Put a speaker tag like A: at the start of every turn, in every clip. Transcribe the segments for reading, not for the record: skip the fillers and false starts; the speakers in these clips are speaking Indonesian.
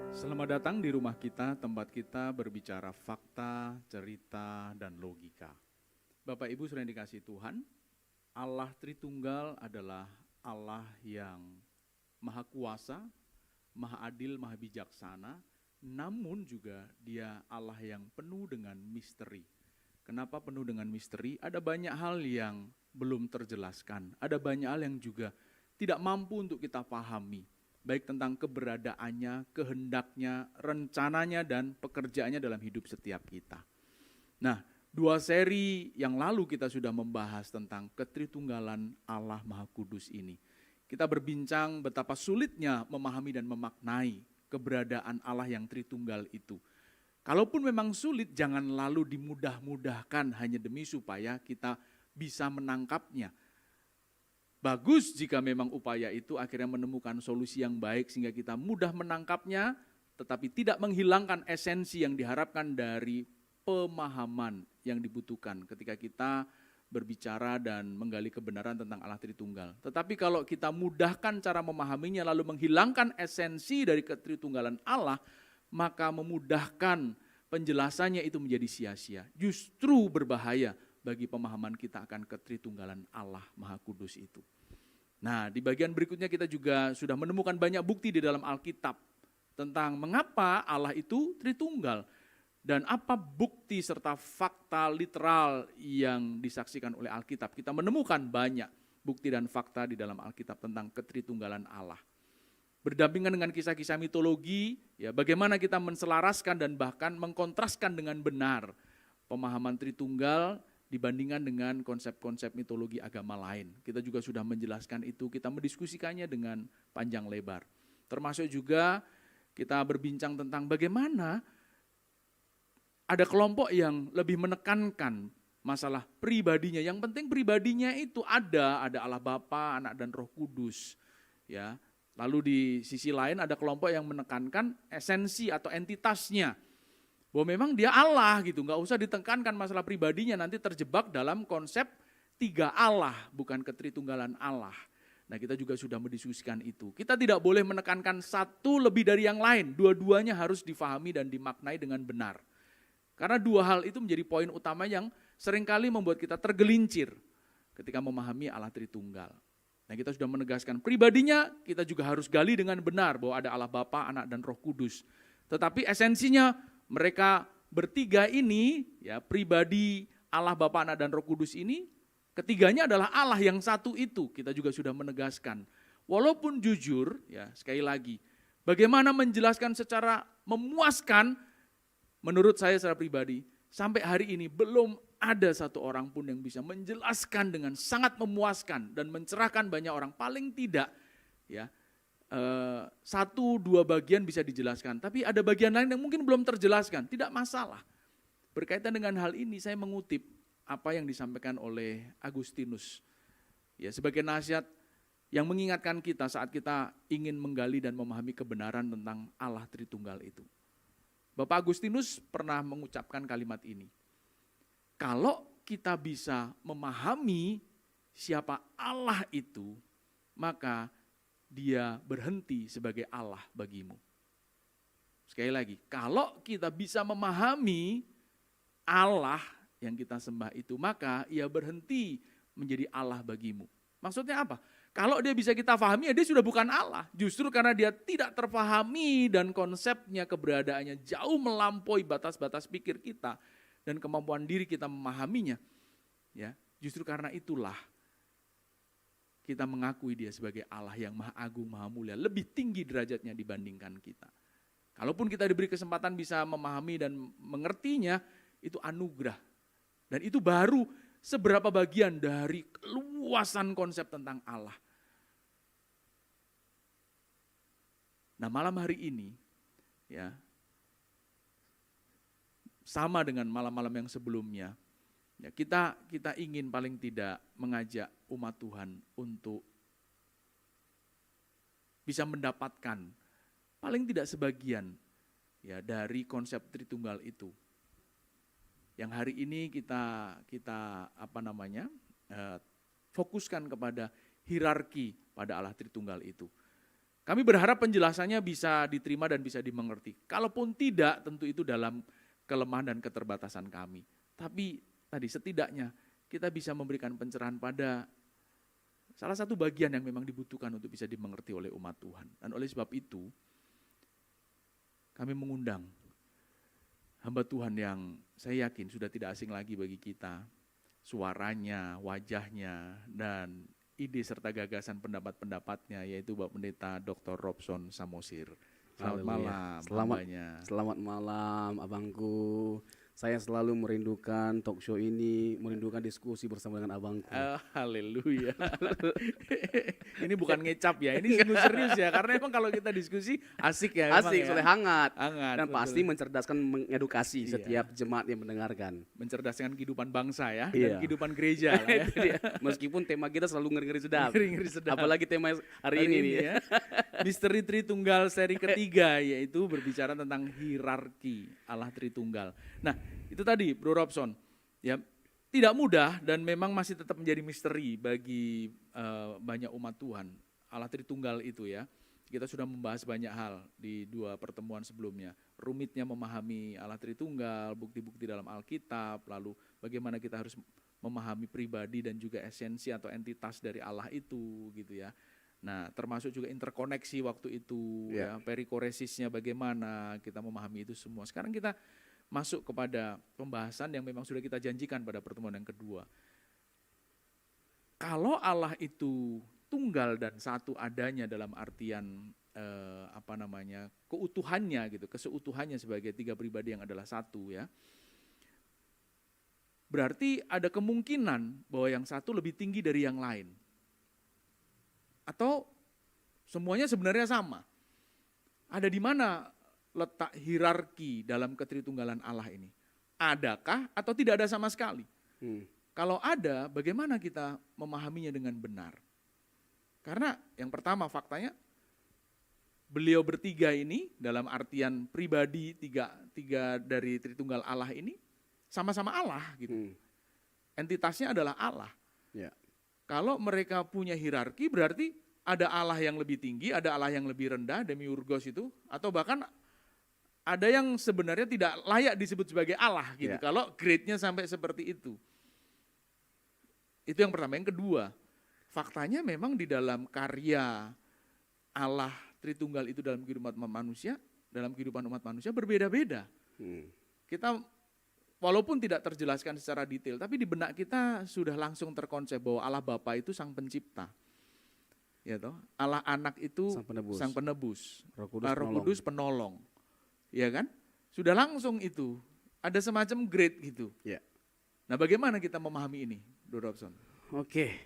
A: Selamat datang di rumah kita, tempat kita berbicara fakta, cerita, dan logika. Bapak Ibu sudah dikasih Tuhan, Allah Tritunggal adalah Allah yang Maha Kuasa, Maha Adil, Maha Bijaksana, namun juga Dia Allah yang penuh dengan misteri. Kenapa penuh dengan misteri? Ada banyak hal yang belum terjelaskan, ada banyak hal yang juga tidak mampu untuk kita pahami, baik tentang keberadaannya, kehendaknya, rencananya, dan pekerjaannya dalam hidup setiap kita. Nah, 2 seri yang lalu kita sudah membahas tentang ketritunggalan Allah Maha Kudus ini. Kita berbincang betapa sulitnya memahami dan memaknai keberadaan Allah yang Tritunggal itu. Kalaupun memang sulit, jangan lalu dimudah-mudahkan hanya demi supaya kita bisa menangkapnya. Bagus jika memang upaya itu akhirnya menemukan solusi yang baik sehingga kita mudah menangkapnya, tetapi tidak menghilangkan esensi yang diharapkan dari pemahaman yang dibutuhkan ketika kita berbicara dan menggali kebenaran tentang Allah Tritunggal. Tetapi kalau kita mudahkan cara memahaminya lalu menghilangkan esensi dari ketritunggalan Allah, maka memudahkan penjelasannya itu menjadi sia-sia. Justru berbahaya bagi pemahaman kita akan ketritunggalan Allah Maha Kudus itu. Nah, di bagian berikutnya kita juga sudah menemukan banyak bukti di dalam Alkitab tentang mengapa Allah itu Tritunggal dan apa bukti serta fakta literal yang disaksikan oleh Alkitab. Kita menemukan banyak bukti dan fakta di dalam Alkitab tentang ketritunggalan Allah. Berdampingan dengan kisah-kisah mitologi, ya bagaimana kita menselaraskan dan bahkan mengkontraskan dengan benar pemahaman Tritunggal dibandingkan dengan konsep-konsep mitologi agama lain. Kita juga sudah menjelaskan itu, kita mendiskusikannya dengan panjang lebar. Termasuk juga kita berbincang tentang bagaimana ada kelompok yang lebih menekankan masalah pribadinya. Yang penting pribadinya itu ada Allah Bapa, Anak dan Roh Kudus. Ya. Lalu di sisi lain ada kelompok yang menekankan esensi atau entitasnya. Bahwa memang dia Allah gitu, nggak usah ditekankan masalah pribadinya, nanti terjebak dalam konsep 3 Allah, bukan ketritunggalan Allah. Nah kita juga sudah mendiskusikan itu. Kita tidak boleh menekankan satu lebih dari yang lain, dua-duanya harus difahami dan dimaknai dengan benar. Karena 2 hal itu menjadi poin utama yang seringkali membuat kita tergelincir ketika memahami Allah Tritunggal. Nah kita sudah menegaskan pribadinya, kita juga harus gali dengan benar bahwa ada Allah Bapa, Anak dan Roh Kudus. Tetapi esensinya mereka bertiga ini, ya pribadi Allah Bapa, Anak dan Roh Kudus ini, ketiganya adalah Allah yang satu itu. Kita juga sudah menegaskan. Walaupun jujur, ya sekali lagi, bagaimana menjelaskan secara memuaskan, menurut saya secara pribadi, sampai hari ini belum ada satu orang pun yang bisa menjelaskan dengan sangat memuaskan dan mencerahkan banyak orang. Paling tidak, ya 1-2 bagian bisa dijelaskan, tapi ada bagian lain yang mungkin belum terjelaskan, tidak masalah. Berkaitan dengan hal ini saya mengutip apa yang disampaikan oleh Agustinus, ya sebagai nasihat yang mengingatkan kita saat kita ingin menggali dan memahami kebenaran tentang Allah Tritunggal itu. Bapak Agustinus pernah mengucapkan kalimat ini, kalau kita bisa memahami siapa Allah itu, maka Dia berhenti sebagai Allah bagimu. Sekali lagi, kalau kita bisa memahami Allah yang kita sembah itu, maka Ia berhenti menjadi Allah bagimu. Maksudnya apa? Kalau Dia bisa kita pahami, ya Dia sudah bukan Allah. Justru karena Dia tidak terpahami dan konsepnya, keberadaannya jauh melampaui batas-batas pikir kita dan kemampuan diri kita memahaminya. Ya, justru karena itulah kita mengakui Dia sebagai Allah yang Maha Agung, Maha Mulia, lebih tinggi derajatnya dibandingkan kita. Kalaupun kita diberi kesempatan bisa memahami dan mengertinya, itu anugerah. Dan itu baru seberapa bagian dari luasan konsep tentang Allah. Nah malam hari ini, ya sama dengan malam-malam yang sebelumnya, ya, kita ingin paling tidak mengajak umat Tuhan untuk bisa mendapatkan paling tidak sebagian ya dari konsep Tritunggal itu. Yang hari ini kita fokuskan kepada hierarki pada Allah Tritunggal itu. Kami berharap penjelasannya bisa diterima dan bisa dimengerti. Kalaupun tidak, tentu itu dalam kelemahan dan keterbatasan kami. Tapi tadi setidaknya kita bisa memberikan pencerahan pada salah satu bagian yang memang dibutuhkan untuk bisa dimengerti oleh umat Tuhan. Dan oleh sebab itu, kami mengundang hamba Tuhan yang saya yakin sudah tidak asing lagi bagi kita. Suaranya, wajahnya, dan ide serta gagasan pendapat-pendapatnya, yaitu Bapak Pendeta Dr. Robson Samosir. Selamat malam,
B: selamat malam abangku. Saya selalu merindukan talk show ini, merindukan diskusi bersama dengan abangku.
A: Haleluya. Ini bukan ngecap ya, ini sungguh serius ya, karena emang kalau kita diskusi asik ya.
B: Asik, soalnya hangat.
A: Dan
B: Dan betul. Pasti mencerdaskan, mengedukasi setiap jemaat yang mendengarkan.
A: Mencerdaskan kehidupan bangsa ya, dan kehidupan gereja lah ya.
B: Meskipun tema kita selalu ngeri-ngeri sedap.
A: Ngeri-ngeri sedap.
B: Apalagi tema hari ini
A: ya. Misteri Tritunggal seri ketiga, yaitu berbicara tentang hierarki Allah Tritunggal. Nah, itu tadi Bro Robson, ya tidak mudah dan memang masih tetap menjadi misteri bagi banyak umat Tuhan. Allah Tritunggal itu ya, kita sudah membahas banyak hal di 2 pertemuan sebelumnya. Rumitnya memahami Allah Tritunggal, bukti-bukti dalam Alkitab, lalu bagaimana kita harus memahami pribadi dan juga esensi atau entitas dari Allah itu gitu ya. Nah, termasuk juga interkoneksi waktu itu, ya perikoresisnya bagaimana kita memahami itu semua. Sekarang kita masuk kepada pembahasan yang memang sudah kita janjikan pada pertemuan yang kedua. Kalau Allah itu tunggal dan satu adanya dalam artian keutuhannya gitu, keseutuhannya sebagai 3 pribadi yang adalah satu ya. Berarti ada kemungkinan bahwa yang satu lebih tinggi dari yang lain. Atau semuanya sebenarnya sama. Ada di mana letak hierarki dalam ketritunggalan Allah ini? Adakah atau tidak ada sama sekali? Kalau ada, bagaimana kita memahaminya dengan benar? Karena yang pertama faktanya, beliau bertiga ini dalam artian pribadi tiga dari Tritunggal Allah ini sama-sama Allah gitu. Entitasnya adalah Allah.
B: Ya.
A: Kalau mereka punya hierarki berarti ada Allah yang lebih tinggi, ada Allah yang lebih rendah, demiurgos itu, atau bahkan ada yang sebenarnya tidak layak disebut sebagai Allah gitu. Kalau grade-nya sampai seperti itu. Itu yang pertama. Yang kedua, faktanya memang di dalam karya Allah Tritunggal itu dalam kehidupan umat manusia berbeda-beda. Kita walaupun tidak terjelaskan secara detail, tapi di benak kita sudah langsung terkonsep bahwa Allah Bapa itu sang pencipta. Ya toh, Allah Anak itu sang penebus. Roh Kudus penolong. Ya kan? Sudah langsung itu. Ada semacam grade gitu.
B: Ya.
A: Nah, bagaimana kita memahami ini, Bro Robson?
B: Oke.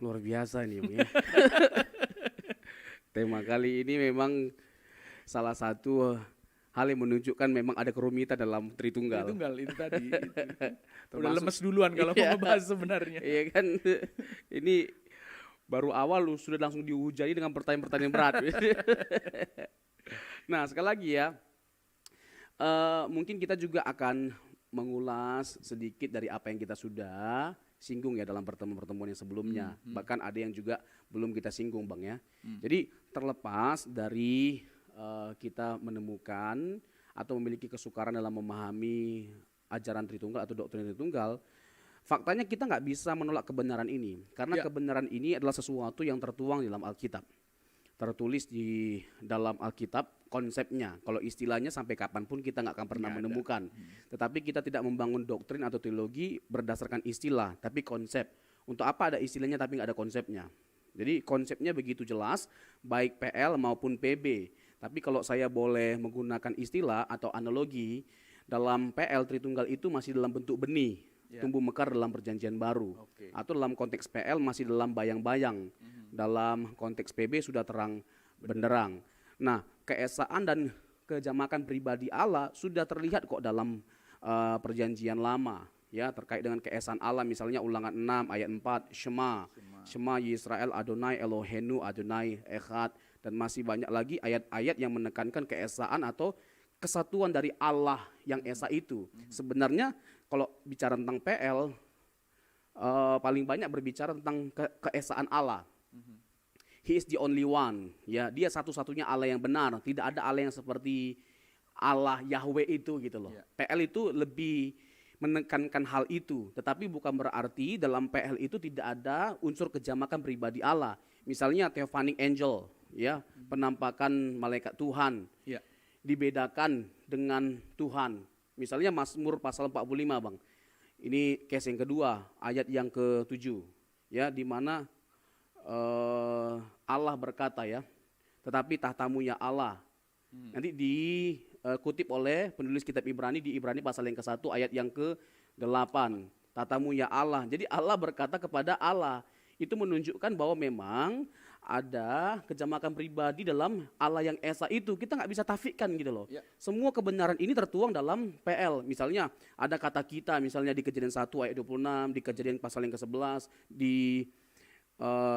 B: Luar biasa ini, Bung ya. Tema kali ini memang salah satu hal yang menunjukkan memang ada kerumitan dalam Tritunggal.
A: Tritunggal itu tadi. Udah lemes duluan kalau mau ngebahas sebenarnya.
B: Iya kan, ini baru awal lu sudah langsung dihujani dengan pertanyaan-pertanyaan berat. Nah, sekali lagi ya, mungkin kita juga akan mengulas sedikit dari apa yang kita sudah singgung ya dalam pertemuan-pertemuan yang sebelumnya. Bahkan ada yang juga belum kita singgung, Bang ya. Jadi terlepas dari kita menemukan atau memiliki kesukaran dalam memahami ajaran Tritunggal atau doktrin Tritunggal, faktanya kita nggak bisa menolak kebenaran ini. Karena kebenaran ini adalah sesuatu yang tertuang di dalam Alkitab. Tertulis di dalam Alkitab konsepnya. Kalau istilahnya sampai kapanpun kita nggak akan pernah menemukan. Tetapi kita tidak membangun doktrin atau teologi berdasarkan istilah, tapi konsep. Untuk apa ada istilahnya tapi nggak ada konsepnya. Jadi konsepnya begitu jelas, baik PL maupun PB. Tapi kalau saya boleh menggunakan istilah atau analogi, dalam PL Tritunggal itu masih dalam bentuk benih, tumbuh mekar dalam perjanjian baru. Atau dalam konteks PL masih dalam bayang-bayang. Dalam konteks PB sudah terang benderang. Nah, keesaan dan kejamakan pribadi Allah sudah terlihat kok dalam perjanjian lama. Ya, terkait dengan keesaan Allah, misalnya Ulangan 6 ayat 4, Shema Yisrael Adonai Eloheinu Adonai Echad, dan masih banyak lagi ayat-ayat yang menekankan keesaan atau kesatuan dari Allah yang esa itu. Sebenarnya kalau bicara tentang PL, paling banyak berbicara tentang keesaan Allah. He is the only one. Ya, dia satu-satunya Allah yang benar. Tidak ada Allah yang seperti Allah Yahweh itu gitu loh.
A: Ya.
B: PL itu lebih menekankan hal itu, tetapi bukan berarti dalam PL itu tidak ada unsur kejamakan pribadi Allah. Misalnya theophanic angel, ya, penampakan malaikat Tuhan.
A: Ya.
B: Dibedakan dengan Tuhan. Misalnya Mazmur pasal 45, Bang. Ini case yang kedua, ayat yang ke-7, ya, di mana Allah berkata, ya, tetapi tahtamu ya Allah. Nanti dikutip oleh penulis kitab Ibrani di Ibrani pasal yang ke-1 ayat yang ke-8. Tahtamu ya Allah. Jadi Allah berkata kepada Allah. Itu menunjukkan bahwa memang ada kejamakan pribadi dalam Allah yang Esa itu. Kita nggak bisa tafikkan gitu loh.
A: Ya.
B: Semua kebenaran ini tertuang dalam PL. Misalnya ada kata kita, misalnya di Kejadian 1 ayat 26, di Kejadian pasal yang ke-11, di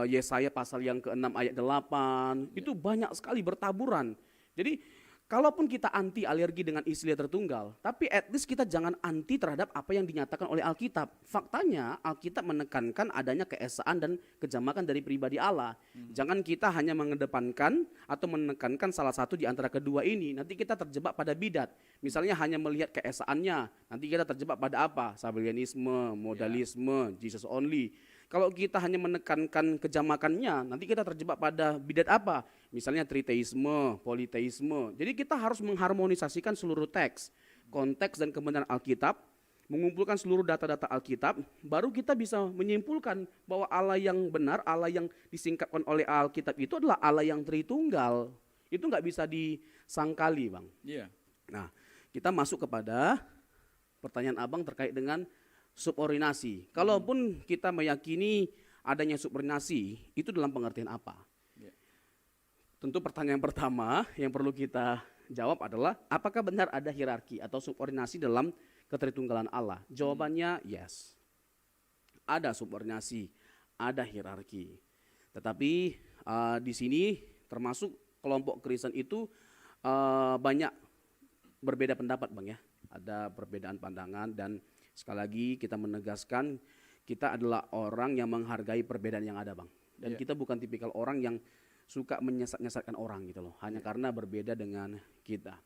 B: Yesaya pasal yang ke-6 ayat 8.
A: Ya.
B: Itu banyak sekali bertaburan. Jadi kalaupun kita anti alergi dengan istilah tertunggal, tapi at least kita jangan anti terhadap apa yang dinyatakan oleh Alkitab. Faktanya Alkitab menekankan adanya keesaan dan kejamakan dari pribadi Allah. Jangan kita hanya mengedepankan atau menekankan salah satu di antara kedua ini. Nanti kita terjebak pada bidat. Misalnya hanya melihat keesaannya, nanti kita terjebak pada apa? Sabellianisme, modalisme, Jesus only. Kalau kita hanya menekankan kejamakannya, nanti kita terjebak pada bidat apa? Misalnya triteisme, politeisme. Jadi kita harus mengharmonisasikan seluruh teks, konteks dan kebenaran Alkitab, mengumpulkan seluruh data-data Alkitab, baru kita bisa menyimpulkan bahwa Allah yang benar, Allah yang disingkapkan oleh Alkitab itu adalah Allah yang Tritunggal. Itu nggak bisa disangkali, Bang.
A: Iya.
B: Nah, kita masuk kepada pertanyaan Abang terkait dengan subordinasi. Kalaupun kita meyakini adanya subordinasi, itu dalam pengertian apa?
A: Ya.
B: Tentu pertanyaan pertama yang perlu kita jawab adalah apakah benar ada hierarki atau subordinasi dalam ketritunggalan Allah? Jawabannya yes. Ada subordinasi, ada hierarki. Tetapi di sini termasuk kelompok Kristen itu banyak berbeda pendapat, Bang, ya. Ada perbedaan pandangan dan sekali lagi kita menegaskan kita adalah orang yang menghargai perbedaan yang ada, Bang. Dan kita bukan tipikal orang yang suka menyesat-nyesatkan orang gitu loh, hanya karena berbeda dengan kita.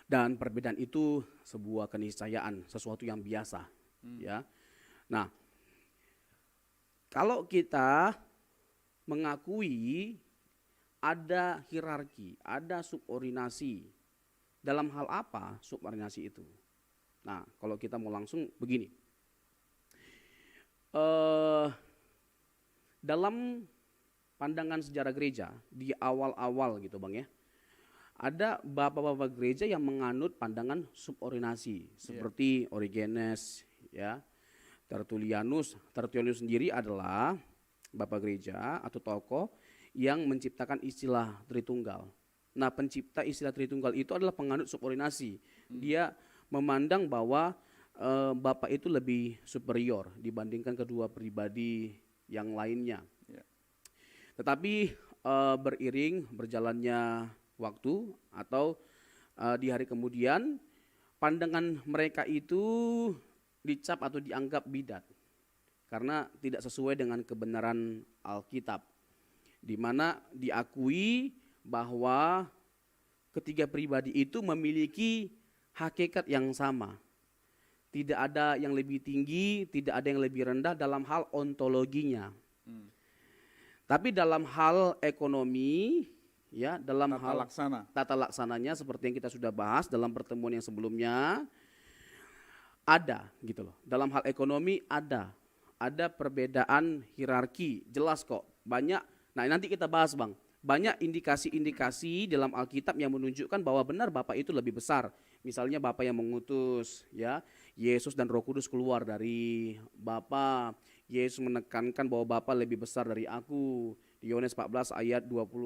B: Dan perbedaan itu sebuah keniscayaan, sesuatu yang biasa, ya. Nah, kalau kita mengakui ada hierarki, ada subordinasi, dalam hal apa subordinasi itu? Nah, kalau kita mau langsung begini, dalam pandangan sejarah gereja di awal-awal gitu, Bang, ya, ada bapak-bapak gereja yang menganut pandangan subordinasi seperti Origenes, ya, Tertullianus. Tertullianus sendiri adalah bapak gereja atau tokoh yang menciptakan istilah Tritunggal. Nah, pencipta istilah Tritunggal itu adalah penganut subordinasi. Dia memandang bahwa Bapa itu lebih superior dibandingkan kedua pribadi yang lainnya.
A: Ya.
B: Tetapi beriring berjalannya waktu atau di hari kemudian pandangan mereka itu dicap atau dianggap bidat karena tidak sesuai dengan kebenaran Alkitab, di mana diakui bahwa ketiga pribadi itu memiliki hakikat yang sama. Tidak ada yang lebih tinggi, tidak ada yang lebih rendah dalam hal ontologinya. Tapi dalam hal ekonomi, ya, dalam hal tata laksananya seperti yang kita sudah bahas dalam pertemuan yang sebelumnya, ada gitu loh. Dalam hal ekonomi ada perbedaan hierarki, jelas kok. Banyak. Nah, nanti kita bahas, Bang. Banyak indikasi-indikasi dalam Alkitab yang menunjukkan bahwa benar Bapa itu lebih besar. Misalnya Bapa yang mengutus, ya, Yesus dan Roh Kudus keluar dari Bapa. Yesus menekankan bahwa Bapa lebih besar dari aku. Di Yohanes 14 ayat 14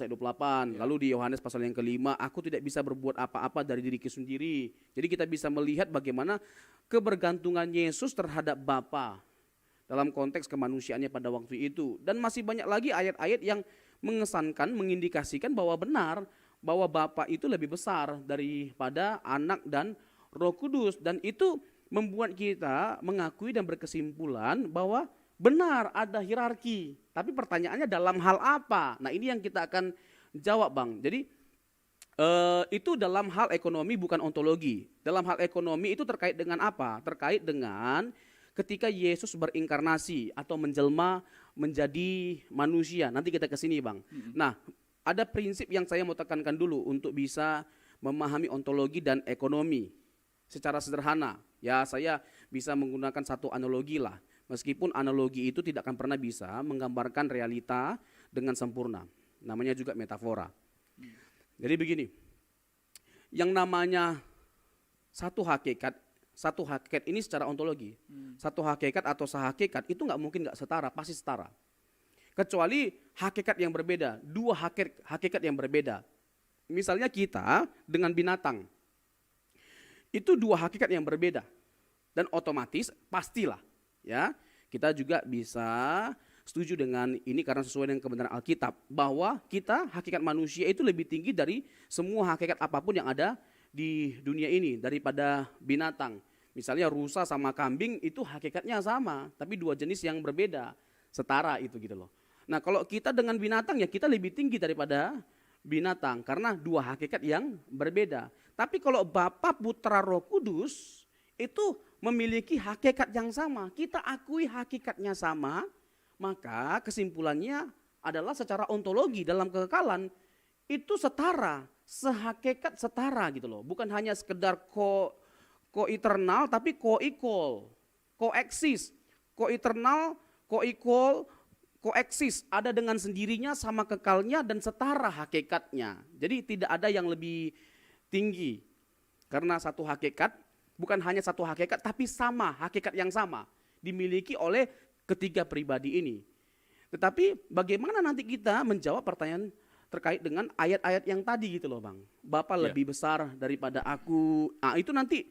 B: ayat 28. Lalu di Yohanes pasal yang kelima, aku tidak bisa berbuat apa-apa dari diriku sendiri. Jadi kita bisa melihat bagaimana kebergantungan Yesus terhadap Bapa dalam konteks kemanusiaannya pada waktu itu. Dan masih banyak lagi ayat-ayat yang mengesankan, mengindikasikan bahwa benar, bahwa Bapa itu lebih besar daripada Anak dan Roh Kudus. Dan itu membuat kita mengakui dan berkesimpulan bahwa Benar, ada hierarki. Tapi pertanyaannya dalam hal apa? Nah ini yang kita akan jawab Bang. Jadi itu dalam hal ekonomi bukan ontologi. Dalam hal ekonomi itu terkait dengan apa? Terkait dengan ketika Yesus berinkarnasi atau menjelma menjadi manusia. Nanti kita ke sini Bang. Nah ada prinsip yang saya mau tekankan dulu untuk bisa memahami ontologi dan ekonomi secara sederhana. Ya saya bisa menggunakan satu analogi lah. Meskipun analogi itu tidak akan pernah bisa menggambarkan realita dengan sempurna. Namanya juga metafora. Jadi begini, yang namanya satu hakikat ini secara ontologi. Satu hakikat atau sehakikat itu nggak mungkin nggak setara, pasti setara. Kecuali hakikat yang berbeda, dua hakikat yang berbeda. Misalnya kita dengan binatang, itu dua hakikat yang berbeda. Dan otomatis pastilah ya kita juga bisa setuju dengan ini karena sesuai dengan kebenaran Alkitab bahwa kita hakikat manusia itu lebih tinggi dari semua hakikat apapun yang ada di dunia ini daripada binatang. Misalnya rusa sama kambing itu hakikatnya sama, tapi dua jenis yang berbeda, setara itu gitu loh. Nah kalau kita dengan binatang ya kita lebih tinggi daripada binatang karena dua hakikat yang berbeda. Tapi kalau Bapa, Putra, Roh Kudus itu memiliki hakikat yang sama, kita akui hakikatnya sama, maka kesimpulannya adalah secara ontologi dalam kekekalan itu setara, sehakikat setara gitu loh. Bukan hanya sekedar ko-eternal tapi ko-equal, koeksis, ko-eternal, ko-equal, koeksis, ada dengan sendirinya sama kekalnya dan setara hakikatnya. Jadi tidak ada yang lebih tinggi karena satu hakikat bukan hanya satu hakikat, tapi sama, hakikat yang sama dimiliki oleh ketiga pribadi ini. Tetapi bagaimana nanti kita menjawab pertanyaan terkait dengan ayat-ayat yang tadi gitu loh Bang. Bapa lebih besar daripada aku. Nah itu nanti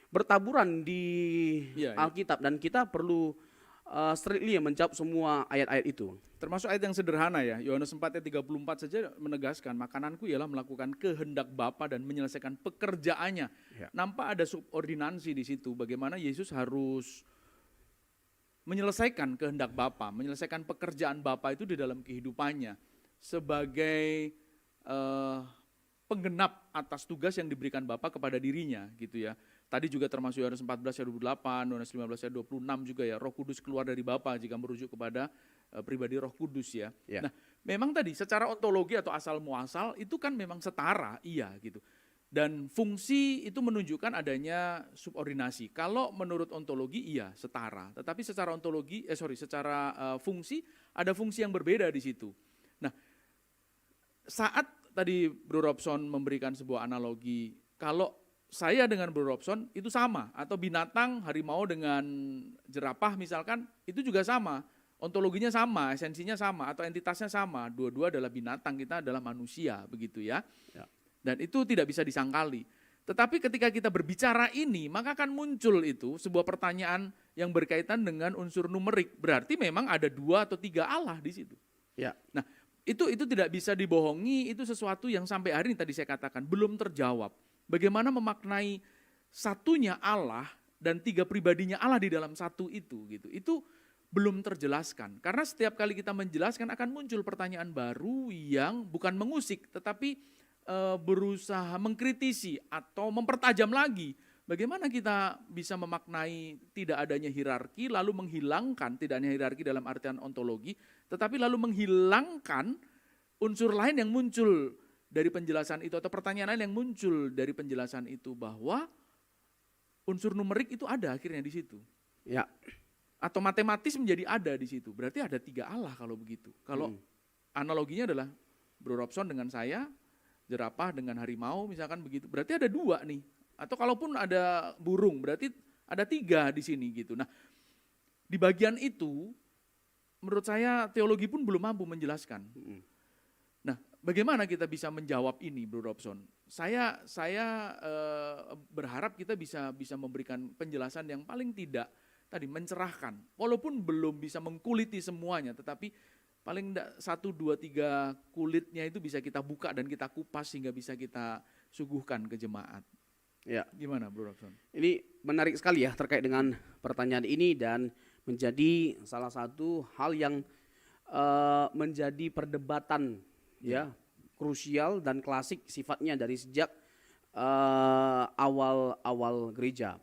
B: bertaburan di Alkitab dan kita perlu strictly menjawab semua ayat-ayat itu.
A: Termasuk ayat yang sederhana ya, Yohanes 4 ayat 34 saja menegaskan, makananku ialah melakukan kehendak Bapa dan menyelesaikan pekerjaannya. Ya. Nampak ada subordinasi di situ, bagaimana Yesus harus menyelesaikan kehendak Bapa, menyelesaikan pekerjaan Bapa itu di dalam kehidupannya sebagai penggenap atas tugas yang diberikan Bapa kepada dirinya gitu ya. Tadi juga termasuk Yohanes 14 ayat 28, Yohanes 15 ayat 26 juga ya, Roh Kudus keluar dari Bapa jika merujuk kepada pribadi Roh Kudus ya. Nah, memang tadi secara ontologi atau asal muasal itu kan memang setara, iya gitu. Dan fungsi itu menunjukkan adanya subordinasi. Kalau menurut ontologi iya setara, tetapi secara secara fungsi ada fungsi yang berbeda di situ. Nah, saat tadi Bro Robson memberikan sebuah analogi, kalau saya dengan Bro Robson itu sama, atau binatang harimau dengan jerapah misalkan itu juga sama, ontologinya sama, esensinya sama, atau entitasnya sama, dua-dua adalah binatang, kita adalah manusia begitu ya. Dan itu tidak bisa disangkali. Tetapi ketika kita berbicara ini, maka akan muncul itu sebuah pertanyaan yang berkaitan dengan unsur numerik, berarti memang ada 2 atau 3 Allah di situ.
B: Ya.
A: Nah itu tidak bisa dibohongi, itu sesuatu yang sampai hari ini tadi saya katakan belum terjawab. Bagaimana memaknai satunya Allah dan 3 pribadinya Allah di dalam satu itu gitu. Itu belum terjelaskan. Karena setiap kali kita menjelaskan akan muncul pertanyaan baru yang bukan mengusik tetapi berusaha mengkritisi atau mempertajam lagi. Bagaimana kita bisa memaknai tidak adanya hierarki lalu menghilangkan tidak hanya hierarki dalam artian ontologi tetapi lalu menghilangkan unsur lain yang muncul dari penjelasan itu atau pertanyaan lain yang muncul dari penjelasan itu bahwa unsur numerik itu ada akhirnya di situ.
B: Ya.
A: Atau matematis menjadi ada di situ. Berarti ada 3 Allah kalau begitu. Kalau analoginya adalah Bro Robson dengan saya, jerapah dengan harimau misalkan begitu. Berarti ada 2 nih. Atau kalaupun ada burung berarti ada 3 di sini gitu. Nah, di bagian itu menurut saya teologi pun belum mampu menjelaskan. Nah, bagaimana kita bisa menjawab ini, Bro Robson? Saya berharap kita bisa memberikan penjelasan yang paling tidak tadi mencerahkan. Walaupun belum bisa mengkuliti semuanya, tetapi paling tidak 1, 2, 3 kulitnya itu bisa kita buka dan kita kupas sehingga bisa kita suguhkan ke jemaat.
B: Ya.
A: Gimana, Bro Robson?
B: Ini menarik sekali ya terkait dengan pertanyaan ini dan menjadi salah satu hal yang menjadi perdebatan ya krusial dan klasik sifatnya dari sejak awal gereja.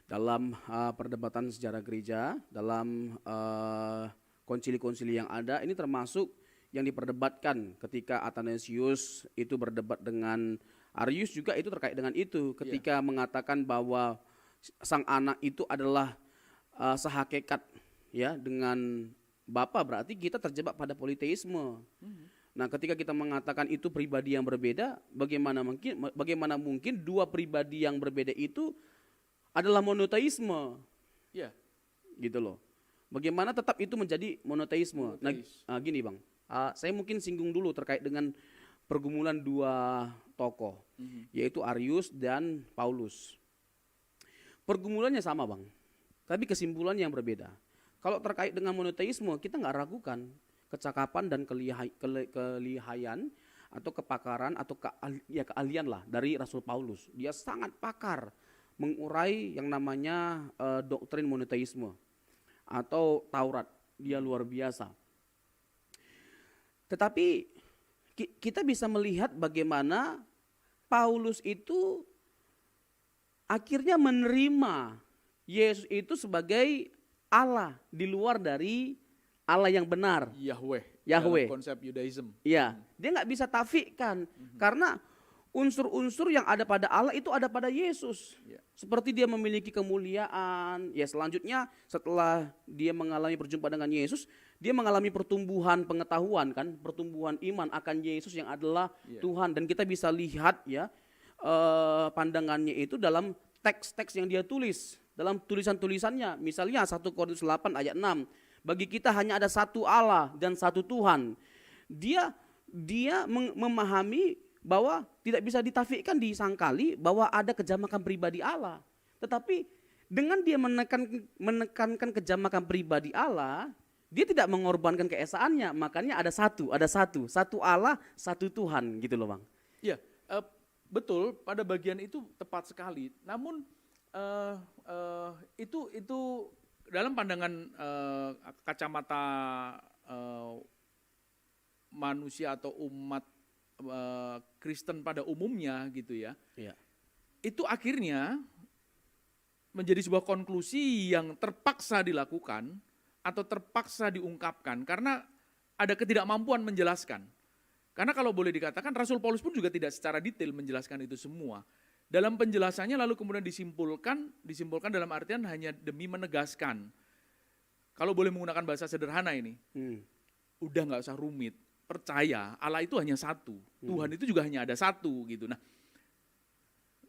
B: Dalam perdebatan sejarah gereja, dalam konsili-konsili yang ada, ini termasuk yang diperdebatkan ketika Athanasius itu berdebat dengan Arius, juga itu terkait dengan itu ketika mengatakan bahwa sang anak itu adalah sehakikat ya dengan Bapa, berarti kita terjebak pada politeisme. Nah, ketika kita mengatakan itu pribadi yang berbeda, bagaimana mungkin dua pribadi yang berbeda itu adalah monoteisme?
A: Ya.
B: Gitu loh. Bagaimana tetap itu menjadi monoteisme? Nah, gini Bang, saya mungkin singgung dulu terkait dengan pergumulan dua tokoh, yaitu Arius dan Paulus. Pergumulannya sama Bang, tapi kesimpulannya yang berbeda. Kalau terkait dengan monoteisme, kita nggak ragukan kecakapan dan kelihayan atau kepakaran atau keahlian lah dari Rasul Paulus. Dia sangat pakar mengurai yang namanya doktrin monoteisme atau Taurat. Dia luar biasa. Tetapi kita bisa melihat bagaimana Paulus itu akhirnya menerima Yesus itu sebagai Allah di luar dari Allah yang benar.
A: Yahweh.
B: Yahweh.
A: Dalam konsep Yudaism.
B: Iya, dia nggak bisa tafikkan karena unsur-unsur yang ada pada Allah itu ada pada Yesus. Seperti dia memiliki kemuliaan. Ya, selanjutnya setelah dia mengalami perjumpaan dengan Yesus, dia mengalami pertumbuhan pengetahuan kan, pertumbuhan iman akan Yesus yang adalah Tuhan, dan kita bisa lihat ya pandangannya itu dalam teks-teks yang dia tulis, dalam tulisan-tulisannya. Misalnya 1 Korintus 8 ayat 6. Bagi kita hanya ada satu Allah dan satu Tuhan. Dia memahami bahwa tidak bisa ditafikkan, disangkali bahwa ada kejamakan pribadi Allah. Tetapi dengan dia menekankan kejamakan pribadi Allah, dia tidak mengorbankan keesaannya. Makanya ada satu Allah, satu Tuhan gitu loh Bang.
A: Ya, betul, pada bagian itu tepat sekali. Namun itu dalam pandangan kacamata manusia atau umat Kristen pada umumnya gitu ya. Itu akhirnya menjadi sebuah konklusi yang terpaksa dilakukan atau terpaksa diungkapkan karena ada ketidakmampuan menjelaskan. Karena kalau boleh dikatakan Rasul Paulus pun juga tidak secara detail menjelaskan itu semua. Dalam penjelasannya lalu kemudian disimpulkan dalam artian hanya demi menegaskan. Kalau boleh menggunakan bahasa sederhana ini, udah nggak usah rumit. Percaya Allah itu hanya satu, Tuhan itu juga hanya ada satu gitu. Nah,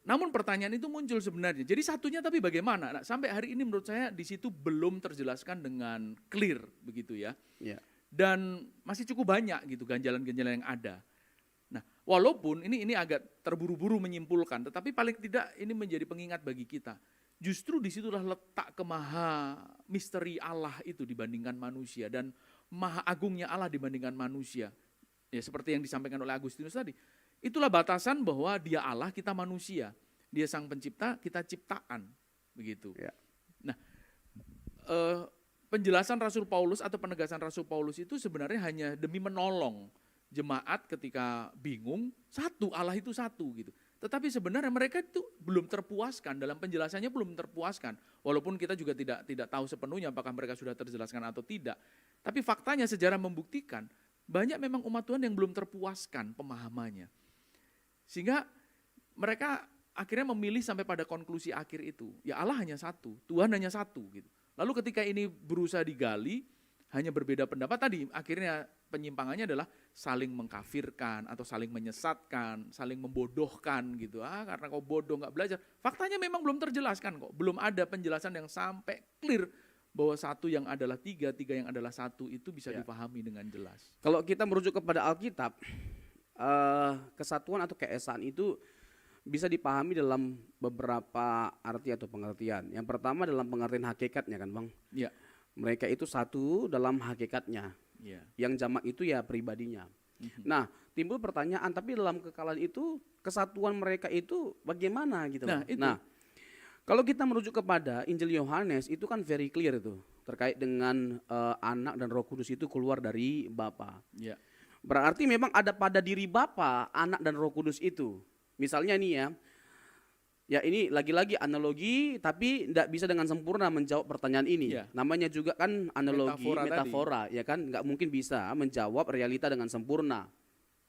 A: namun pertanyaan itu muncul sebenarnya. Jadi satunya tapi bagaimana? Nah, sampai hari ini menurut saya di situ belum terjelaskan dengan clear begitu ya. Dan masih cukup banyak gitu ganjalan-ganjalan yang ada. Nah, walaupun ini agak terburu-buru menyimpulkan, tetapi paling tidak ini menjadi pengingat bagi kita. Justru disitulah letak kemaha misteri Allah itu dibandingkan manusia, dan maha agungnya Allah dibandingkan manusia. Ya seperti yang disampaikan oleh Agustinus tadi. Itulah batasan bahwa dia Allah, kita manusia. Dia sang pencipta, kita ciptaan. Begitu. Nah, penjelasan Rasul Paulus atau penegasan Rasul Paulus itu sebenarnya hanya demi menolong jemaat ketika bingung, satu, Allah itu satu gitu. Tetapi sebenarnya mereka itu belum terpuaskan, dalam penjelasannya belum terpuaskan. Walaupun kita juga tidak tahu sepenuhnya apakah mereka sudah terjelaskan atau tidak. Tapi faktanya sejarah membuktikan, banyak memang umat Tuhan yang belum terpuaskan pemahamannya. Sehingga mereka akhirnya memilih sampai pada konklusi akhir itu. Ya Allah hanya satu, Tuhan hanya satu gitu. Lalu ketika ini berusaha digali, hanya berbeda pendapat tadi, akhirnya penyimpangannya adalah saling mengkafirkan atau saling menyesatkan, saling membodohkan gitu. Karena kau bodoh nggak belajar. Faktanya memang belum terjelaskan kok. Belum ada penjelasan yang sampai clear bahwa satu yang adalah tiga, tiga yang adalah satu itu bisa dipahami dengan jelas.
B: Kalau kita merujuk kepada Alkitab, kesatuan atau keesaan itu bisa dipahami dalam beberapa arti atau pengertian. Yang pertama dalam pengertian hakikatnya kan Bang. Mereka itu satu dalam hakikatnya. Yang jamak itu ya pribadinya. Nah, timbul pertanyaan, tapi dalam kekalahan itu kesatuan mereka itu bagaimana gitu. Nah, Kalau kita merujuk kepada Injil Yohanes itu kan very clear itu terkait dengan anak dan Roh Kudus itu keluar dari Bapa.
A: Ya.
B: Berarti memang ada pada diri Bapa, Anak dan Roh Kudus itu. Misalnya nih ya, ya ini lagi-lagi analogi tapi tidak bisa dengan sempurna menjawab pertanyaan ini.
A: Ya.
B: Namanya juga kan analogi,
A: Metafora
B: metafora, ya kan nggak mungkin bisa menjawab realita dengan sempurna.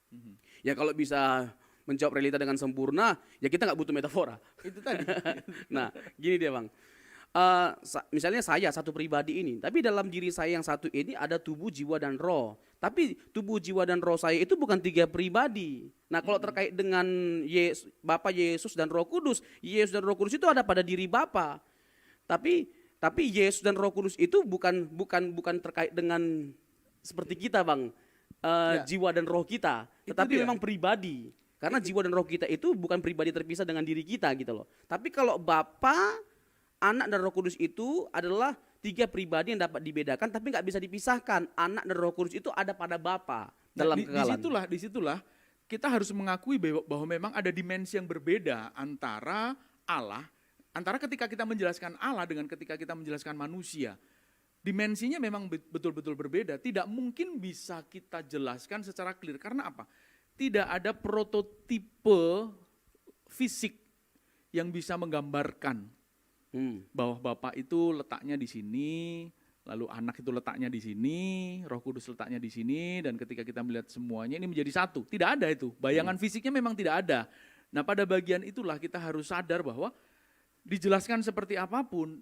A: Mhm.
B: Ya kalau bisa menjawab realita dengan sempurna, ya kita nggak butuh metafora.
A: Itu tadi.
B: Nah, gini dia Bang. Misalnya saya satu pribadi ini, tapi dalam diri saya yang satu ini ada tubuh, jiwa dan roh. Tapi tubuh, jiwa dan roh saya itu bukan tiga pribadi. Nah, kalau terkait dengan Bapa, Yesus dan Roh Kudus, Yesus dan Roh Kudus itu ada pada diri Bapa. Tapi Yesus dan Roh Kudus itu bukan terkait dengan seperti kita, Bang.
A: Ya.
B: Jiwa dan roh kita,
A: Itu
B: tetapi
A: dia.
B: memang pribadi. Karena jiwa dan roh kita itu bukan pribadi terpisah dengan diri kita gitu loh. Tapi kalau Bapa, Anak dan Roh Kudus itu adalah tiga pribadi yang dapat dibedakan tapi nggak bisa dipisahkan. Anak dan Roh Kudus itu ada pada Bapa dalam kekalan.
A: Disitulah kita harus mengakui bahwa memang ada dimensi yang berbeda antara Allah, antara ketika kita menjelaskan Allah dengan ketika kita menjelaskan manusia. Dimensinya memang betul-betul berbeda. Tidak mungkin bisa kita jelaskan secara clear. Karena apa? Tidak ada prototipe fisik yang bisa menggambarkan bahwa Bapa itu letaknya di sini, lalu Anak itu letaknya di sini, Roh Kudus letaknya di sini, dan ketika kita melihat semuanya ini menjadi satu. Tidak ada itu. Bayangan fisiknya memang tidak ada. Nah, pada bagian itulah kita harus sadar bahwa dijelaskan seperti apapun,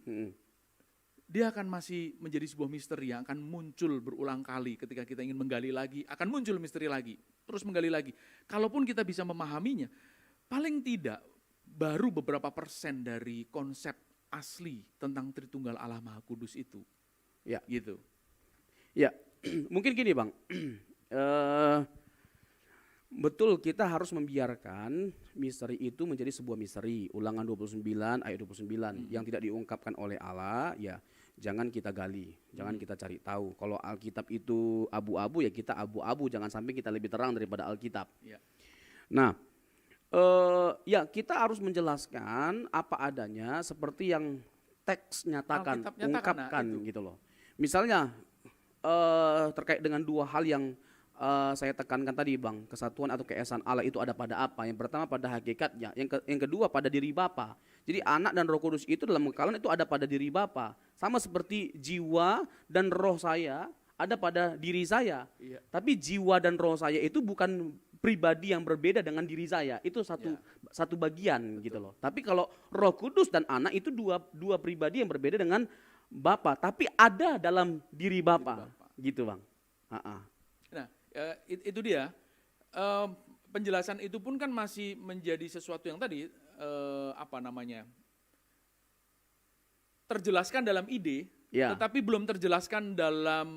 A: dia akan masih menjadi sebuah misteri yang akan muncul berulang kali ketika kita ingin menggali lagi, akan muncul misteri lagi, terus menggali lagi. Kalaupun kita bisa memahaminya, paling tidak baru beberapa persen dari konsep asli tentang Tritunggal Allah Maha Kudus itu.
B: Ya.
A: Gitu.
B: Ya, mungkin gini Bang, betul kita harus membiarkan misteri itu menjadi sebuah misteri. Ulangan 29 ayat 29 yang tidak diungkapkan oleh Allah, ya jangan kita gali, jangan kita cari tahu. Kalau Alkitab itu abu-abu, ya kita abu-abu, jangan sampai kita lebih terang daripada Alkitab.
A: Ya.
B: Nah, ya kita harus menjelaskan apa adanya seperti yang teks nyatakan,
A: Alkitab nyatakan,
B: ungkapkan
A: nah, itu.
B: gitu loh. Misalnya terkait dengan dua hal yang saya tekankan tadi Bang, kesatuan atau keesaan Allah itu ada pada apa? Yang pertama pada hakikatnya, yang kedua pada diri Bapa. Jadi Anak dan Roh Kudus itu dalam kekalan itu ada pada diri Bapa. Sama seperti jiwa dan roh saya ada pada diri saya.
A: Iya.
B: Tapi jiwa dan roh saya itu bukan pribadi yang berbeda dengan diri saya. Itu satu bagian gitu loh. Tapi kalau Roh Kudus dan Anak itu dua pribadi yang berbeda dengan Bapa, tapi ada dalam diri Bapa. Gitu Bang.
A: Nah, itu dia. Penjelasan itu pun kan masih menjadi sesuatu yang tadi terjelaskan dalam ide,
B: Ya.
A: tetapi belum terjelaskan dalam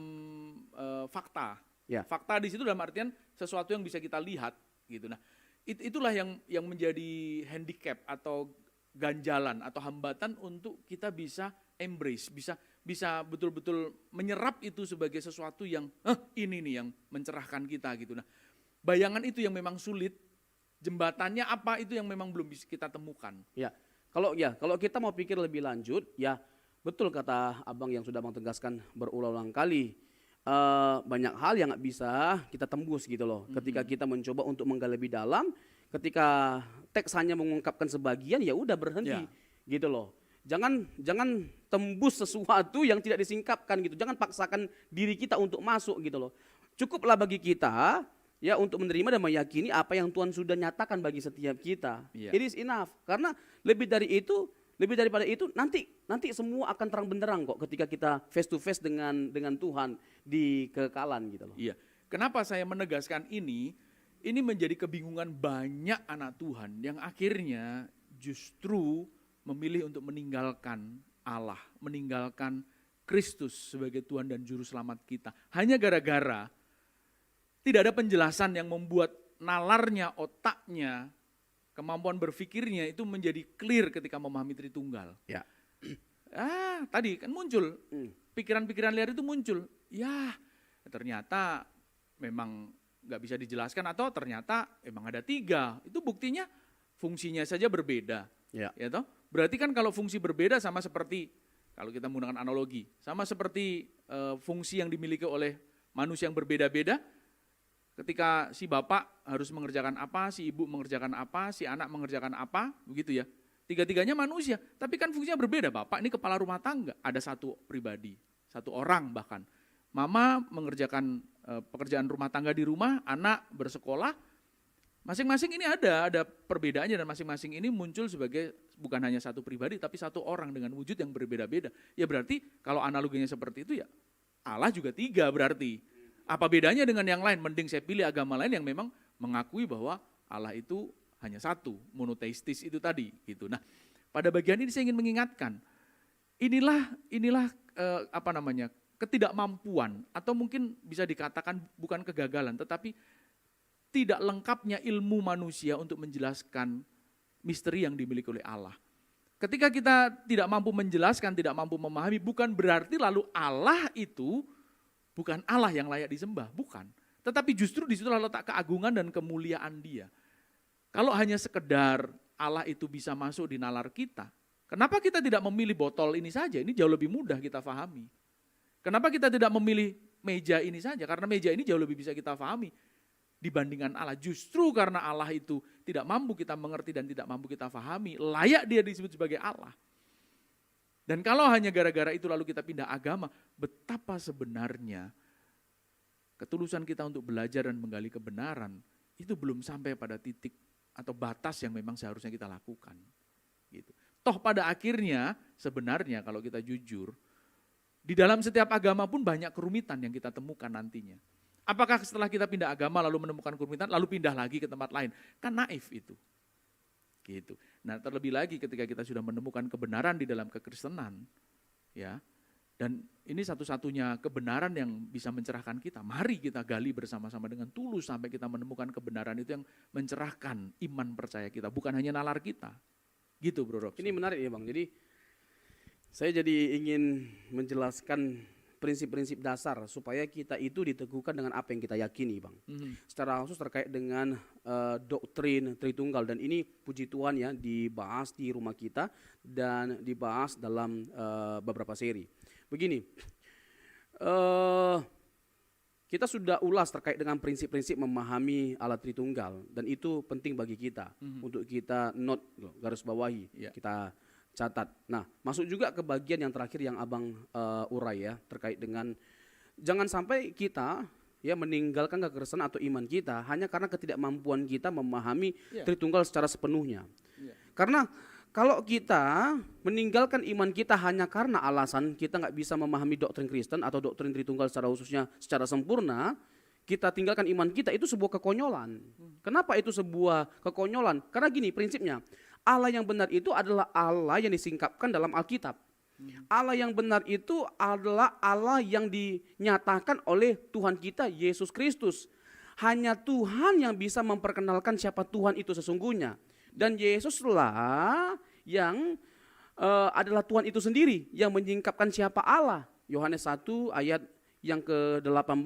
A: fakta.
B: Ya.
A: Fakta di situ dalam artian sesuatu yang bisa kita lihat, gitu. Nah, itulah yang menjadi handicap atau ganjalan atau hambatan untuk kita bisa embrace, bisa betul-betul menyerap itu sebagai sesuatu yang ini nih yang mencerahkan kita gitu. Nah, bayangan itu yang memang sulit, jembatannya apa itu yang memang belum bisa kita temukan.
B: Ya, kalau kita mau pikir lebih lanjut, ya betul kata Abang yang sudah Abang tegaskan berulang-ulang kali. Banyak hal yang nggak bisa kita tembus gitu loh. Ketika kita mencoba untuk menggali lebih dalam, ketika teks hanya mengungkapkan sebagian, ya udah berhenti gitu loh. Jangan tembus sesuatu yang tidak disingkapkan gitu. Jangan paksakan diri kita untuk masuk gitu loh. Cukuplah bagi kita ya untuk menerima dan meyakini apa yang Tuhan sudah nyatakan bagi setiap kita.
A: Yeah.
B: It is enough. Karena lebih daripada itu nanti semua akan terang benderang kok ketika kita face to face dengan Tuhan di kekekalan gitu loh.
A: Iya. Kenapa saya menegaskan ini? Ini menjadi kebingungan banyak anak Tuhan yang akhirnya justru memilih untuk meninggalkan Allah, meninggalkan Kristus sebagai Tuhan dan Juru Selamat kita. Hanya gara-gara tidak ada penjelasan yang membuat nalarnya, otaknya, kemampuan berpikirnya itu menjadi clear ketika memahami Tritunggal.
B: Ya.
A: Tadi kan muncul, pikiran-pikiran liar itu muncul. Ya, ternyata memang nggak bisa dijelaskan atau ternyata emang ada 3. Itu buktinya fungsinya saja berbeda.
B: Ya.
A: Ya toh? Berarti kan kalau fungsi berbeda sama seperti, kalau kita menggunakan analogi, sama seperti fungsi yang dimiliki oleh manusia yang berbeda-beda, ketika si bapak harus mengerjakan apa, si ibu mengerjakan apa, si anak mengerjakan apa, begitu ya. Tiga-tiganya manusia, tapi kan fungsinya berbeda. Bapak ini kepala rumah tangga, ada satu pribadi, satu orang bahkan. Mama mengerjakan pekerjaan rumah tangga di rumah, anak bersekolah, masing-masing ini ada perbedaannya dan masing-masing ini muncul sebagai bukan hanya satu pribadi tapi satu orang dengan wujud yang berbeda-beda. Ya berarti kalau analoginya seperti itu ya Allah juga tiga berarti. Apa bedanya dengan yang lain? Mending saya pilih agama lain yang memang mengakui bahwa Allah itu hanya satu, monoteistis itu tadi gitu. Nah, pada bagian ini saya ingin mengingatkan, inilah ketidakmampuan atau mungkin bisa dikatakan bukan kegagalan tetapi tidak lengkapnya ilmu manusia untuk menjelaskan misteri yang dimiliki oleh Allah. Ketika kita tidak mampu menjelaskan, tidak mampu memahami, bukan berarti lalu Allah itu bukan Allah yang layak disembah, bukan. Tetapi justru di situ letak keagungan dan kemuliaan Dia. Kalau hanya sekedar Allah itu bisa masuk di nalar kita, kenapa kita tidak memilih botol ini saja? Ini jauh lebih mudah kita pahami. Kenapa kita tidak memilih meja ini saja? Karena meja ini jauh lebih bisa kita pahami dibandingkan Allah. Justru karena Allah itu tidak mampu kita mengerti dan tidak mampu kita pahami, layak Dia disebut sebagai Allah. Dan kalau hanya gara-gara itu lalu kita pindah agama, betapa sebenarnya ketulusan kita untuk belajar dan menggali kebenaran itu belum sampai pada titik atau batas yang memang seharusnya kita lakukan. Gitu. Toh pada akhirnya sebenarnya kalau kita jujur, di dalam setiap agama pun banyak kerumitan yang kita temukan nantinya. Apakah setelah kita pindah agama lalu menemukan kerumitan, lalu pindah lagi ke tempat lain? Kan naif itu. Gitu. Nah, terlebih lagi ketika kita sudah menemukan kebenaran di dalam kekristenan, ya, dan ini satu-satunya kebenaran yang bisa mencerahkan kita. Mari kita gali bersama-sama dengan tulus sampai kita menemukan kebenaran itu yang mencerahkan iman percaya kita, bukan hanya nalar kita. Gitu, Bro Rob.
B: Ini menarik ya Bang, jadi saya jadi ingin menjelaskan prinsip-prinsip dasar supaya kita itu diteguhkan dengan apa yang kita yakini Bang. Secara khusus terkait dengan doktrin Tritunggal, dan ini puji Tuhan ya dibahas di rumah kita dan dibahas dalam beberapa seri. Begini, kita sudah ulas terkait dengan prinsip-prinsip memahami Allah Tritunggal dan itu penting bagi kita untuk kita note, garis bawahi, kita catat. Nah, masuk juga ke bagian yang terakhir yang Abang urai ya, terkait dengan jangan sampai kita ya meninggalkan kekristenan atau iman kita hanya karena ketidakmampuan kita memahami Tritunggal secara sepenuhnya. Karena kalau kita meninggalkan iman kita hanya karena alasan kita nggak bisa memahami doktrin Kristen atau doktrin Tritunggal secara khususnya secara sempurna, kita tinggalkan iman kita, itu sebuah kekonyolan. Kenapa itu sebuah kekonyolan? Karena gini prinsipnya, Allah yang benar itu adalah Allah yang disingkapkan dalam Alkitab. Allah yang benar itu adalah Allah yang dinyatakan oleh Tuhan kita Yesus Kristus. Hanya Tuhan yang bisa memperkenalkan siapa Tuhan itu sesungguhnya. Dan Yesuslah yang adalah Tuhan itu sendiri yang menyingkapkan siapa Allah. Yohanes 1 ayat yang ke-18,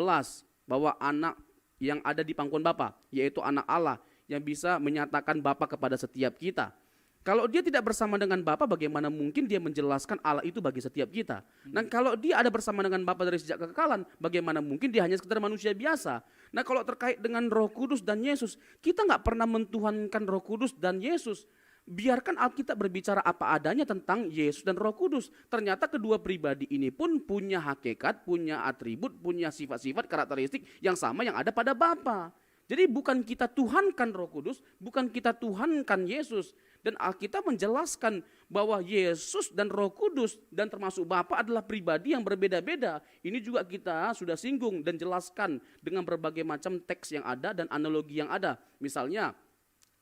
B: bahwa anak yang ada di pangkuan Bapa, yaitu anak Allah yang bisa menyatakan Bapa kepada setiap kita. Kalau dia tidak bersama dengan Bapa, bagaimana mungkin dia menjelaskan Allah itu bagi setiap kita? Dan kalau dia ada bersama dengan Bapa dari sejak kekekalan, bagaimana mungkin dia hanya sekedar manusia biasa? Nah, kalau terkait dengan Roh Kudus dan Yesus, kita nggak pernah mentuhankan Roh Kudus dan Yesus. Biarkan Alkitab berbicara apa adanya tentang Yesus dan Roh Kudus. Ternyata kedua pribadi ini pun punya hakikat, punya atribut, punya sifat-sifat, karakteristik yang sama yang ada pada Bapa. Jadi bukan kita tuhankan Roh Kudus, bukan kita tuhankan Yesus. Dan Alkitab menjelaskan bahwa Yesus dan Roh Kudus dan termasuk Bapa adalah pribadi yang berbeda-beda. Ini juga kita sudah singgung dan jelaskan dengan berbagai macam teks yang ada dan analogi yang ada. Misalnya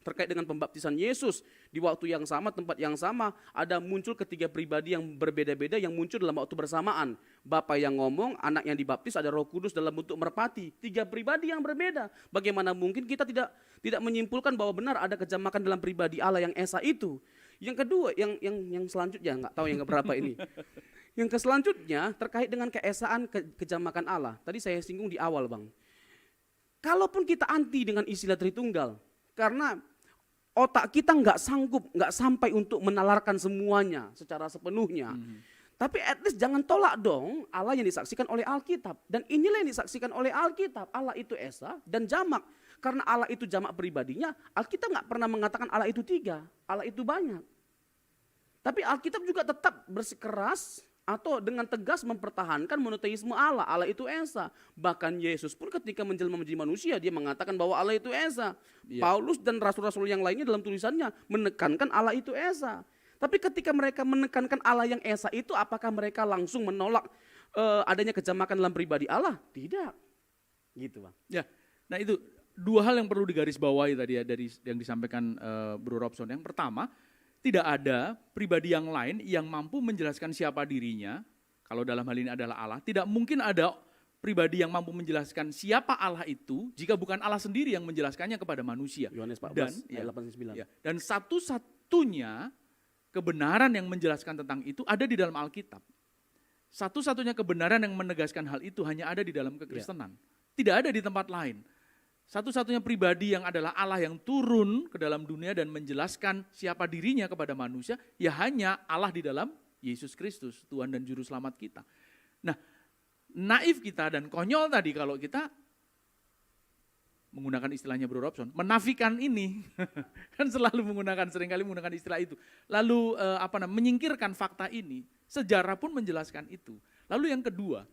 B: terkait dengan pembaptisan Yesus, di waktu yang sama, tempat yang sama, ada muncul ketiga pribadi yang berbeda-beda yang muncul dalam waktu bersamaan. Bapa yang ngomong, anak yang dibaptis, ada Roh Kudus dalam bentuk merpati. Tiga pribadi yang berbeda. Bagaimana mungkin kita tidak menyimpulkan bahwa benar ada kejamakan dalam pribadi Allah yang Esa itu. Yang kedua, yang selanjutnya, nggak tahu yang keberapa ini. Yang selanjutnya terkait dengan keesaan kejamakan Allah. Tadi saya singgung di awal Bang. Kalaupun kita anti dengan istilah Tritunggal, karena otak kita nggak sanggup, nggak sampai untuk menalarkan semuanya secara sepenuhnya. Tapi at least jangan tolak dong Allah yang disaksikan oleh Alkitab. Dan inilah yang disaksikan oleh Alkitab. Allah itu esa dan jamak. Karena Allah itu jamak pribadinya, Alkitab nggak pernah mengatakan Allah itu 3, Allah itu banyak. Tapi Alkitab juga tetap bersikeras atau dengan tegas mempertahankan monoteisme Allah. Allah itu esa. Bahkan Yesus pun ketika menjelma menjadi manusia, dia mengatakan bahwa Allah itu esa. Paulus dan rasul-rasul yang lainnya dalam tulisannya menekankan Allah itu esa. Tapi ketika mereka menekankan Allah yang esa itu, apakah mereka langsung menolak adanya kejamakan dalam pribadi Allah? Tidak. Gitu Bang.
A: Ya, nah itu dua hal yang perlu digarisbawahi tadi ya dari yang disampaikan Bro Robson. Yang pertama, tidak ada pribadi yang lain yang mampu menjelaskan siapa dirinya, kalau dalam hal ini adalah Allah. Tidak mungkin ada pribadi yang mampu menjelaskan siapa Allah itu jika bukan Allah sendiri yang menjelaskannya kepada manusia.
B: Yohanes 14 ayat 8-9.
A: Dan satu-satunya kebenaran yang menjelaskan tentang itu ada di dalam Alkitab. Satu-satunya kebenaran yang menegaskan hal itu hanya ada di dalam kekristenan. Tidak ada di tempat lain. Satu-satunya pribadi yang adalah Allah yang turun ke dalam dunia dan menjelaskan siapa dirinya kepada manusia, ya hanya Allah di dalam Yesus Kristus, Tuhan dan Juru Selamat kita. Nah, naif kita dan konyol tadi kalau kita menggunakan istilahnya Bro Robson, menafikan ini, kan seringkali menggunakan istilah itu. Lalu menyingkirkan fakta ini, sejarah pun menjelaskan itu. Lalu yang kedua,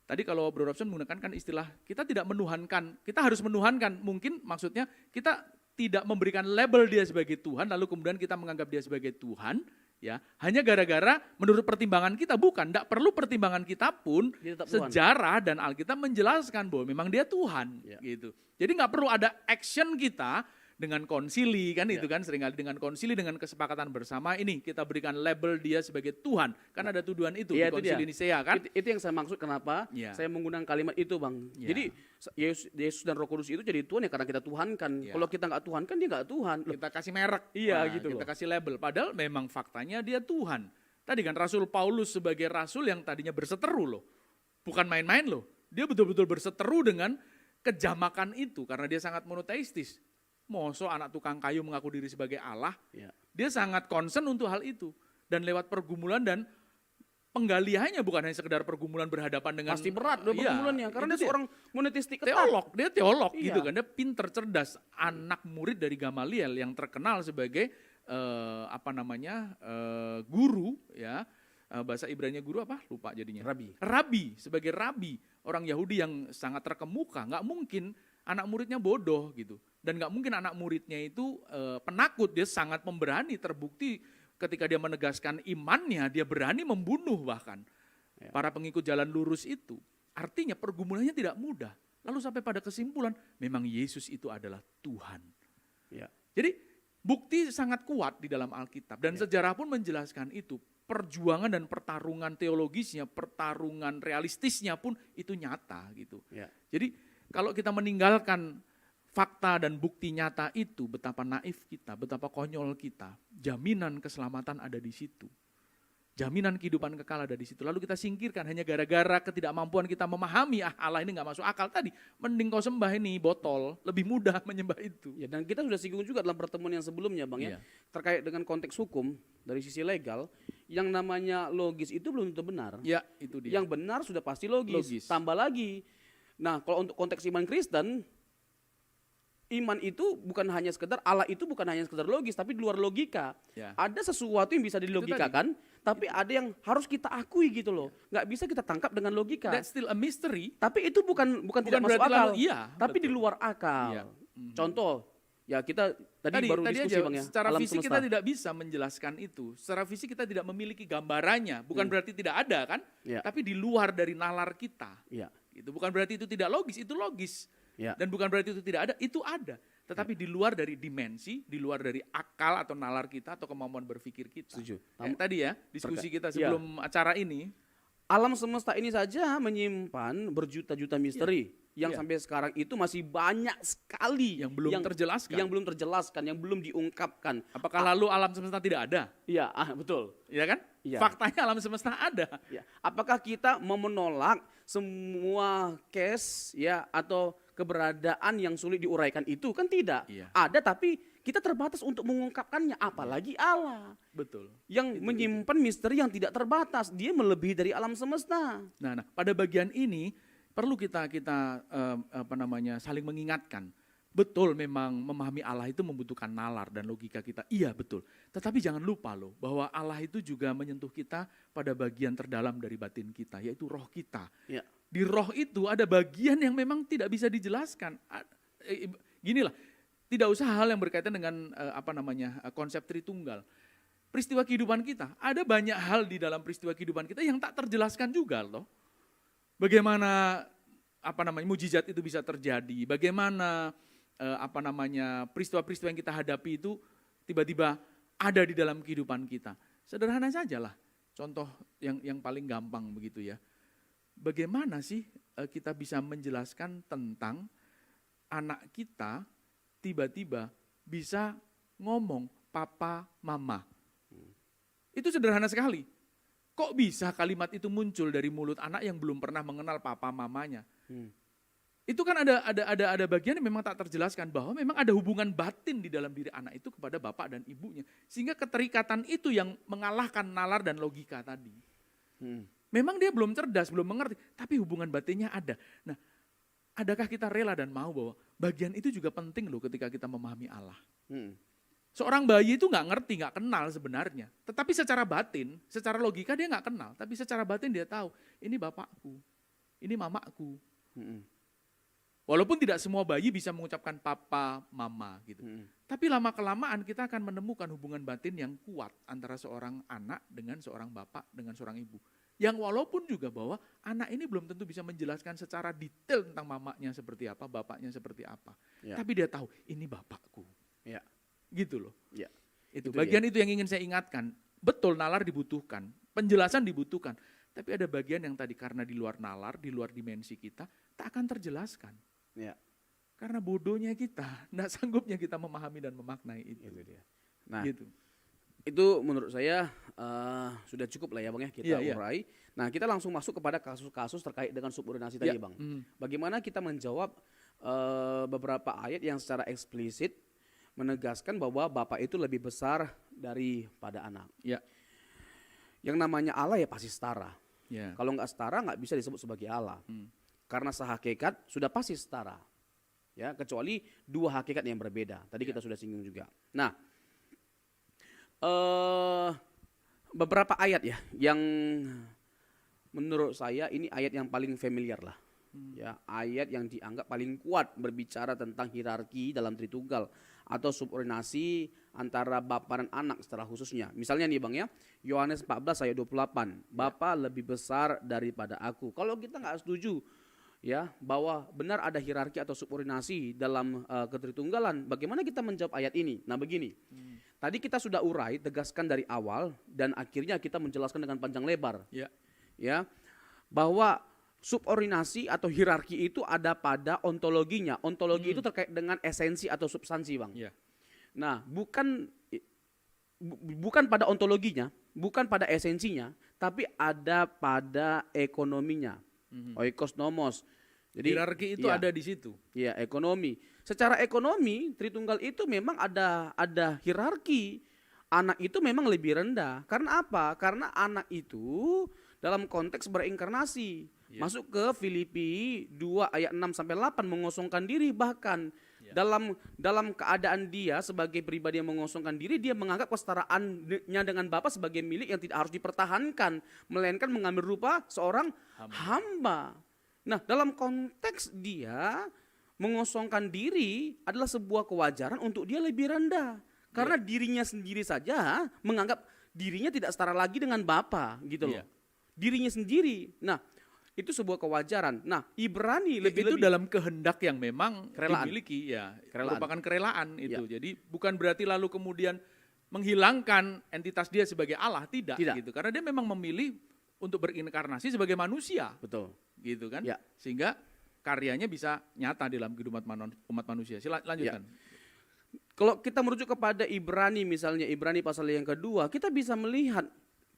A: tadi kalau Bro Robson menggunakan kan istilah, kita tidak menuhankan, kita harus menuhankan, mungkin maksudnya kita tidak memberikan label dia sebagai Tuhan, lalu kemudian kita menganggap dia sebagai Tuhan, ya hanya gara-gara menurut pertimbangan kita, bukan, tidak perlu pertimbangan kita pun, sejarah dan Alkitab menjelaskan bahwa memang dia Tuhan, gitu. Jadi nggak perlu ada action kita dengan konsili kan itu kan seringkali dengan konsili dengan kesepakatan bersama ini kita berikan label dia sebagai Tuhan, kan ada tuduhan itu di konsili Nisea kan.
B: Itu yang saya maksud kenapa saya menggunakan kalimat itu Bang. Jadi Yesus dan Roh Kudus itu jadi Tuhan ya karena kita tuhankan. Kalau kita nggak tuhankan dia nggak Tuhan.
A: Kita kasih merek,
B: gitu
A: kita kasih label. Padahal memang faktanya dia Tuhan. Tadi kan Rasul Paulus sebagai rasul yang tadinya berseteru loh, bukan main-main loh. Dia betul-betul berseteru dengan kejamakan itu karena dia sangat monoteistis. Mosok anak tukang kayu mengaku diri sebagai Allah, dia sangat concern untuk hal itu. Dan lewat pergumulan dan penggaliannya bukan hanya sekedar pergumulan berhadapan dengan.
B: Pasti berat pergumulannya, karena dia seorang monoteistik
A: teolog, dia teolog gitu kan, dia pinter cerdas. Anak murid dari Gamaliel yang terkenal sebagai guru ya. Bahasa Ibrani guru apa? Lupa jadinya. Rabi, sebagai rabi. Orang Yahudi yang sangat terkemuka, nggak mungkin anak muridnya bodoh gitu. Dan nggak mungkin anak muridnya itu penakut, dia sangat pemberani, terbukti ketika dia menegaskan imannya, dia berani membunuh bahkan para pengikut jalan lurus itu. Artinya pergumulannya tidak mudah. Lalu sampai pada kesimpulan, memang Yesus itu adalah Tuhan. Jadi bukti sangat kuat di dalam Alkitab dan sejarah pun menjelaskan itu. Perjuangan dan pertarungan teologisnya, pertarungan realistisnya pun itu nyata gitu. Jadi kalau kita meninggalkan fakta dan bukti nyata itu, betapa naif kita, betapa konyol kita. Jaminan keselamatan ada di situ. Jaminan kehidupan kekal ada di situ. Lalu kita singkirkan hanya gara-gara ketidakmampuan kita memahami, Allah ini gak masuk akal tadi. Mending kau sembah ini botol, lebih mudah menyembah itu.
B: Dan kita sudah singgung juga dalam pertemuan yang sebelumnya Bang ya. Terkait dengan konteks hukum, dari sisi legal, yang namanya logis itu belum tentu benar.
A: Itu dia.
B: Yang benar sudah pasti logis. Tambah lagi, nah kalau untuk konteks iman Kristen, iman itu bukan hanya sekedar, Allah itu bukan hanya sekedar logis, tapi di luar logika. Ada sesuatu yang bisa dilogikakan, tapi ada yang harus kita akui gitu loh. Nggak bisa kita tangkap dengan logika.
A: That's still a mystery.
B: Tapi itu bukan tidak masuk akal, tapi di luar akal. Contoh, ya kita tadi baru diskusi Bang ya.
A: Secara fisik kita tidak bisa menjelaskan itu. Secara fisik kita tidak memiliki gambarannya. Bukan berarti tidak ada kan, tapi di luar dari nalar kita. Itu bukan berarti itu tidak logis, itu logis. Dan bukan berarti itu tidak ada, itu ada. Tetapi di luar dari dimensi, di luar dari akal atau nalar kita atau kemampuan berpikir kita.
B: Setuju.
A: Tadi ya, diskusi kita sebelum acara ini.
B: Alam semesta ini saja menyimpan berjuta-juta misteri. Yang sampai sekarang itu masih banyak sekali.
A: Yang belum terjelaskan.
B: Yang belum terjelaskan, yang belum diungkapkan.
A: Apakah lalu alam semesta tidak ada?
B: Iya, betul.
A: Iya kan? Faktanya alam semesta ada.
B: Apakah kita mau menolak semua case atau keberadaan yang sulit diuraikan itu? Kan tidak. Ada, tapi kita terbatas untuk mengungkapkannya, apalagi Allah
A: Betul.
B: yang menyimpan misteri yang tidak terbatas, dia melebihi dari alam semesta.
A: Nah, pada bagian ini perlu kita saling mengingatkan. Betul, memang memahami Allah itu membutuhkan nalar dan logika kita. Iya, betul. Tetapi jangan lupa loh bahwa Allah itu juga menyentuh kita pada bagian terdalam dari batin kita, yaitu roh kita.
B: Ya.
A: Di roh itu ada bagian yang memang tidak bisa dijelaskan. Ginilah, tidak usah hal yang berkaitan dengan konsep Tritunggal. Peristiwa kehidupan kita, ada banyak hal di dalam peristiwa kehidupan kita yang tak terjelaskan juga loh. Bagaimana mujizat itu bisa terjadi, bagaimana peristiwa-peristiwa yang kita hadapi itu tiba-tiba ada di dalam kehidupan kita. Sederhana sajalah, contoh yang paling gampang begitu ya. Bagaimana sih kita bisa menjelaskan tentang anak kita tiba-tiba bisa ngomong papa, mama. Itu sederhana sekali. Kok bisa kalimat itu muncul dari mulut anak yang belum pernah mengenal papa, mamanya? Itu kan ada bagian yang memang tak terjelaskan, bahwa memang ada hubungan batin di dalam diri anak itu kepada bapak dan ibunya. Sehingga keterikatan itu yang mengalahkan nalar dan logika tadi. Memang dia belum cerdas, belum mengerti, tapi hubungan batinnya ada. Nah, adakah kita rela dan mau bahwa bagian itu juga penting loh ketika kita memahami Allah. Seorang bayi itu nggak ngerti, nggak kenal sebenarnya. Tetapi secara batin, secara logika dia nggak kenal. Tapi secara batin dia tahu, ini bapakku, ini mamaku. Walaupun tidak semua bayi bisa mengucapkan papa, mama gitu. Tapi lama-kelamaan kita akan menemukan hubungan batin yang kuat antara seorang anak dengan seorang bapak, dengan seorang ibu. Yang walaupun juga bahwa anak ini belum tentu bisa menjelaskan secara detail tentang mamanya seperti apa, bapaknya seperti apa.
B: Ya.
A: Tapi dia tahu, ini bapakku.
B: Ya.
A: Gitu loh.
B: Ya.
A: Itu bagian
B: dia.
A: itu yang ingin saya ingatkan. Betul, nalar dibutuhkan, penjelasan dibutuhkan. Tapi ada bagian yang tadi karena di luar nalar, di luar dimensi kita, tak akan terjelaskan.
B: Ya.
A: Karena bodohnya kita, tidak sanggupnya kita memahami dan memaknai itu.
B: Itu dia. Nah,
A: Gitu.
B: itu menurut saya sudah cukup lah ya Bang ya kita
A: Iya.
B: urai. Nah, kita langsung masuk kepada kasus-kasus terkait dengan subordinasi tadi Bang. Bagaimana kita menjawab beberapa ayat yang secara eksplisit menegaskan bahwa Bapak itu lebih besar daripada anak.
A: Ya.
B: Yang namanya Allah ya pasti setara.
A: Ya.
B: Kalau nggak setara nggak bisa disebut sebagai Allah. Karena sehakikat sudah pasti setara. Ya, kecuali dua hakikat yang berbeda. Tadi kita sudah singgung juga. Nah, beberapa ayat ya yang menurut saya ini ayat yang paling familiar lah. Ya, ayat yang dianggap paling kuat berbicara tentang hierarki dalam Tritunggal atau subordinasi antara bapa dan anak secara khususnya. Misalnya nih Bang ya, Yohanes 14 ayat 28, Bapa lebih besar daripada aku. Kalau kita nggak setuju ya bahwa benar ada hierarki atau subordinasi dalam ketritunggalan, bagaimana kita menjawab ayat ini? Nah begini, tadi kita sudah urai, tegaskan dari awal dan akhirnya kita menjelaskan dengan panjang lebar. Ya, bahwa subordinasi atau hierarki itu ada pada ontologinya. Ontologi itu terkait dengan esensi atau substansi, Bang. Nah, bukan pada ontologinya, bukan pada esensinya, tapi ada pada ekonominya. Oikos nomos. Jadi
A: hierarki itu ada di situ.
B: Ya, ekonomi. Secara ekonomi, Tritunggal itu memang ada hierarki. Anak itu memang lebih rendah. Karena apa? Karena anak itu dalam konteks berinkarnasi. Masuk ke Filipi 2 ayat 6 sampai 8 mengosongkan diri, bahkan dalam keadaan dia sebagai pribadi yang mengosongkan diri, dia menganggap kesetaraannya dengan Bapa sebagai milik yang tidak harus dipertahankan, melainkan mengambil rupa seorang hamba. Nah, dalam konteks dia mengosongkan diri adalah sebuah kewajaran untuk dia lebih rendah. Karena dirinya sendiri saja menganggap dirinya tidak setara lagi dengan Bapa, gitu loh. Dirinya sendiri. Nah, itu sebuah kewajaran. Nah, Ibrani lebih
A: dalam kehendak yang memang
B: kerelaan.
A: dimiliki,
B: Kerelaan.
A: merupakan kerelaan itu. Jadi bukan berarti lalu kemudian menghilangkan entitas dia sebagai Allah, tidak. Gitu. Karena dia memang memilih untuk berinkarnasi sebagai manusia.
B: Betul.
A: Gitu kan? Sehingga karyanya bisa nyata dalam kehidupan umat manusia. Lanjutkan.
B: Kalau kita merujuk kepada Ibrani misalnya, Ibrani pasal yang kedua, kita bisa melihat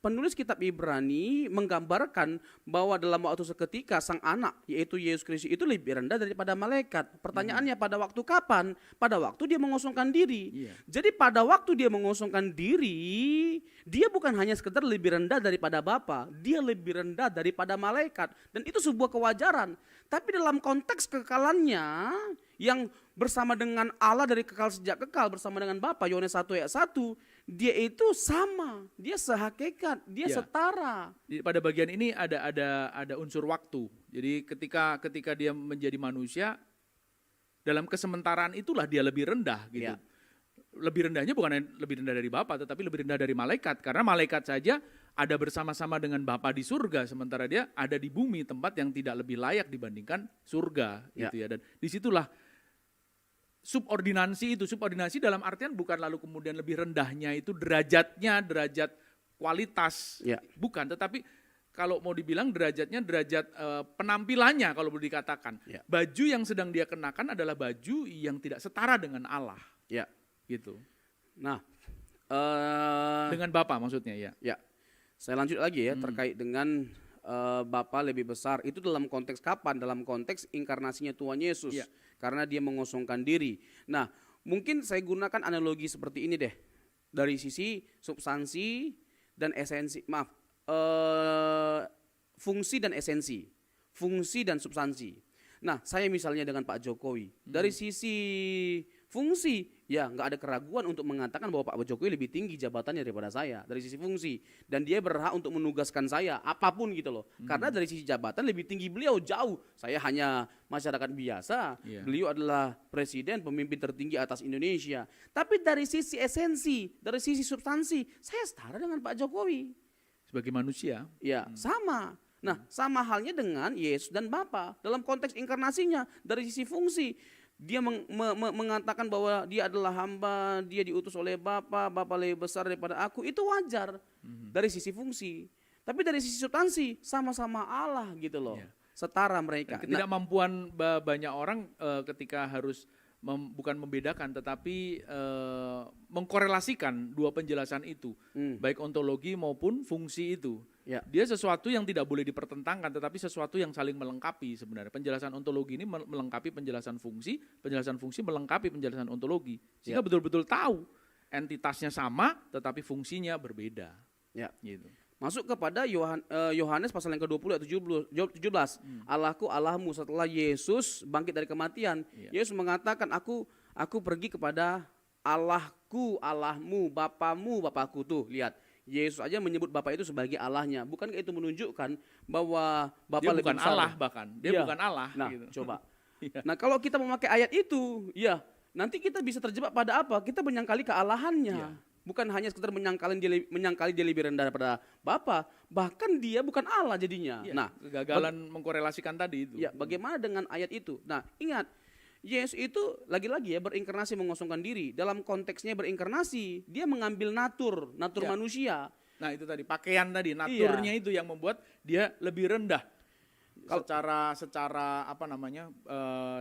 B: penulis kitab Ibrani menggambarkan bahwa dalam waktu seketika sang anak yaitu Yesus Kristus itu lebih rendah daripada malaikat. Pertanyaannya pada waktu kapan? Pada waktu dia mengosongkan diri. Jadi pada waktu dia mengosongkan diri, dia bukan hanya sekedar lebih rendah daripada Bapa, dia lebih rendah daripada malaikat, dan itu sebuah kewajaran. Tapi dalam konteks kekalannya yang bersama dengan Allah dari kekal sejak kekal bersama dengan Bapa, Yohanes 1 ayat 1, dia itu sama, dia sehakikat, dia setara.
A: Pada bagian ini ada unsur waktu. Jadi ketika dia menjadi manusia, dalam kesementaraan itulah dia lebih rendah gitu. Lebih rendahnya bukan lebih rendah dari Bapa, tetapi lebih rendah dari malaikat. Karena malaikat saja ada bersama-sama dengan Bapa di surga, sementara dia ada di bumi, tempat yang tidak lebih layak dibandingkan surga gitu ya. Dan disitulah subordinasi dalam artian bukan lalu kemudian lebih rendahnya itu derajatnya, derajat kualitas, bukan, tetapi kalau mau dibilang derajatnya derajat penampilannya kalau boleh dikatakan. Baju yang sedang dia kenakan adalah baju yang tidak setara dengan Allah. Gitu.
B: Nah,
A: dengan Bapa maksudnya ya.
B: Saya lanjut lagi ya terkait dengan Bapa lebih besar. Itu dalam konteks kapan? Dalam konteks inkarnasinya Tuhan Yesus. Karena dia mengosongkan diri. Nah, mungkin saya gunakan analogi seperti ini deh. Dari sisi substansi dan esensi, fungsi dan esensi. Fungsi dan substansi. Nah, saya misalnya dengan Pak Jokowi. Dari sisi fungsi, ya nggak ada keraguan untuk mengatakan bahwa Pak Jokowi lebih tinggi jabatannya daripada saya dari sisi fungsi, dan dia berhak untuk menugaskan saya apapun gitu loh. Karena dari sisi jabatan lebih tinggi beliau jauh. Saya hanya masyarakat biasa, beliau adalah presiden, pemimpin tertinggi atas Indonesia. Tapi dari sisi esensi, dari sisi substansi, saya setara dengan Pak Jokowi
A: sebagai manusia.
B: Ya, sama. Nah, sama halnya dengan Yesus dan Bapa dalam konteks inkarnasinya. Dari sisi fungsi, dia mengatakan bahwa dia adalah hamba, dia diutus oleh Bapa, Bapa lebih besar daripada aku, itu wajar dari sisi fungsi. Tapi dari sisi substansi sama-sama Allah gitu loh, setara mereka.
A: Ketidakmampuan banyak orang ketika harus bukan membedakan tetapi mengkorelasikan dua penjelasan itu, baik ontologi maupun fungsi itu. Dia sesuatu yang tidak boleh dipertentangkan, tetapi sesuatu yang saling melengkapi sebenarnya. Penjelasan ontologi ini melengkapi penjelasan fungsi melengkapi penjelasan ontologi. Sehingga betul-betul tahu entitasnya sama, tetapi fungsinya berbeda. Gitu.
B: Masuk kepada Yohanes pasal yang ke-20 ayat 17. Allahku Allahmu, setelah Yesus bangkit dari kematian, Yesus mengatakan aku pergi kepada Allahku Allahmu, Bapamu Bapakku. Tuh lihat, Yesus aja menyebut Bapa itu sebagai Allahnya. Bukankah itu menunjukkan bahwa Bapa lebih besar?
A: Dia bukan Allah bahkan. Dia bukan Allah.
B: Nah,
A: gitu.
B: Coba. Nah, kalau kita memakai ayat itu, nanti kita bisa terjebak pada apa? Kita menyangkali kealahannya. Bukan hanya sekedar menyangkali dia lebih rendah daripada Bapa, bahkan dia bukan Allah jadinya. Nah,
A: kegagalan mengkorelasikan tadi itu.
B: Bagaimana dengan ayat itu? Nah, ingat, Yesus itu lagi-lagi berinkarnasi, mengosongkan diri. Dalam konteksnya berinkarnasi, dia mengambil natur manusia.
A: Nah, itu tadi pakaian tadi, naturnya itu yang membuat dia lebih rendah. Secara apa namanya?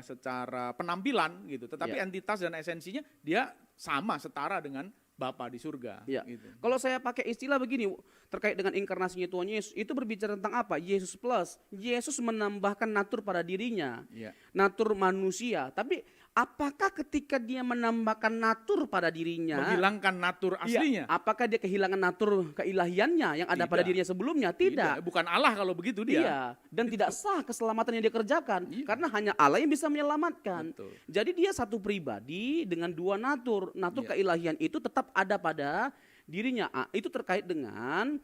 A: Secara penampilan gitu. Tetapi entitas dan esensinya dia sama, setara dengan Bapa di surga. Gitu.
B: Kalau saya pakai istilah begini terkait dengan inkarnasinya Tuhan Yesus, itu berbicara tentang apa? Yesus plus. Yesus menambahkan natur pada dirinya, natur manusia. Tapi apakah ketika dia menambahkan natur pada dirinya,
A: menghilangkan natur aslinya?
B: Apakah dia kehilangan natur keilahiannya yang ada pada dirinya sebelumnya? Tidak.
A: Bukan Allah kalau begitu dia.
B: Dan tidak sah keselamatan yang dia kerjakan, karena hanya Allah yang bisa menyelamatkan.
A: Betul.
B: Jadi dia satu pribadi dengan dua natur. Natur keilahian itu tetap ada pada dirinya. Itu terkait dengan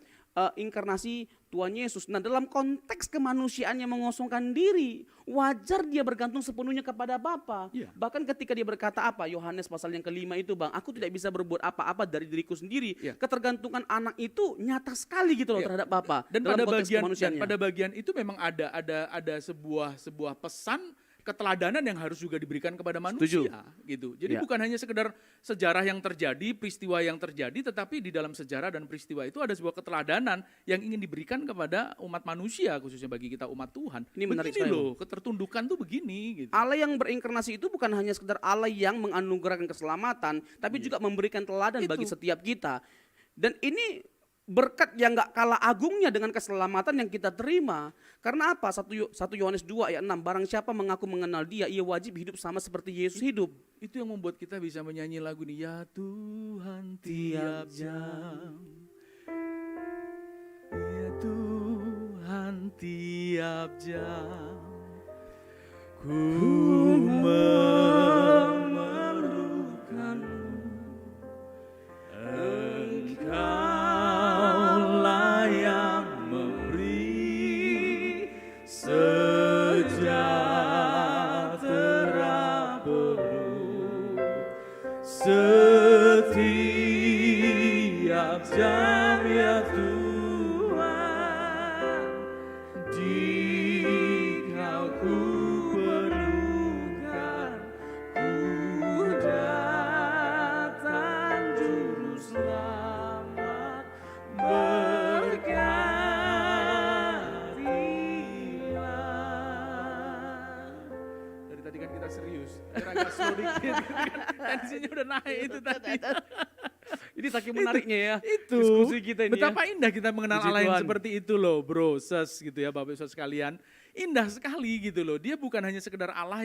B: inkarnasi Tuhan Yesus. Nah, dalam konteks kemanusiaannya mengosongkan diri, wajar dia bergantung sepenuhnya kepada Bapa. Bahkan ketika dia berkata apa? Yohanes pasal yang ke-5 itu, Bang, aku tidak bisa berbuat apa-apa dari diriku sendiri. Ketergantungan anak itu nyata sekali gitu loh terhadap Bapa.
A: Dan pada bagian itu memang ada sebuah pesan keteladanan yang harus juga diberikan kepada manusia. Gitu. Jadi bukan hanya sekedar sejarah yang terjadi, peristiwa yang terjadi, tetapi di dalam sejarah dan peristiwa itu ada sebuah keteladanan yang ingin diberikan kepada umat manusia, khususnya bagi kita umat Tuhan.
B: Ini menarik
A: begini loh, ketertundukan tuh begini. Gitu.
B: Allah yang berinkarnasi itu bukan hanya sekedar Allah yang menganugerahkan keselamatan, tapi juga memberikan teladan bagi setiap kita. Dan ini berkat yang gak kalah agungnya dengan keselamatan yang kita terima. Karena apa? 1 Yohanes 2 ayat 6, barang siapa mengaku mengenal dia, ia wajib hidup sama seperti Yesus hidup.
A: Itu yang membuat kita bisa menyanyi lagu ini, ya Tuhan tiap jam, ya Tuhan tiap jam, ku memerlukanmu, Engkaulah yang memberi sejahtera penuh setiap jam, ya Tuhan, Dikau ku perlukan, ku datang Juru Selamat, berkatilah. Dari tadi kan kita serius, agak slow dikit gitu kan, tensinya udah naik itu tadi.
B: Ini saking menariknya ya
A: Itu
B: diskusi kita ini.
A: betapa indah kita mengenal
B: Puji
A: Allah yang
B: Tuhan.
A: seperti itu loh, bro, ses gitu ya, Bapak Ibu Saudara sekalian. Indah sekali gitu loh. Dia bukan hanya sekedar Allah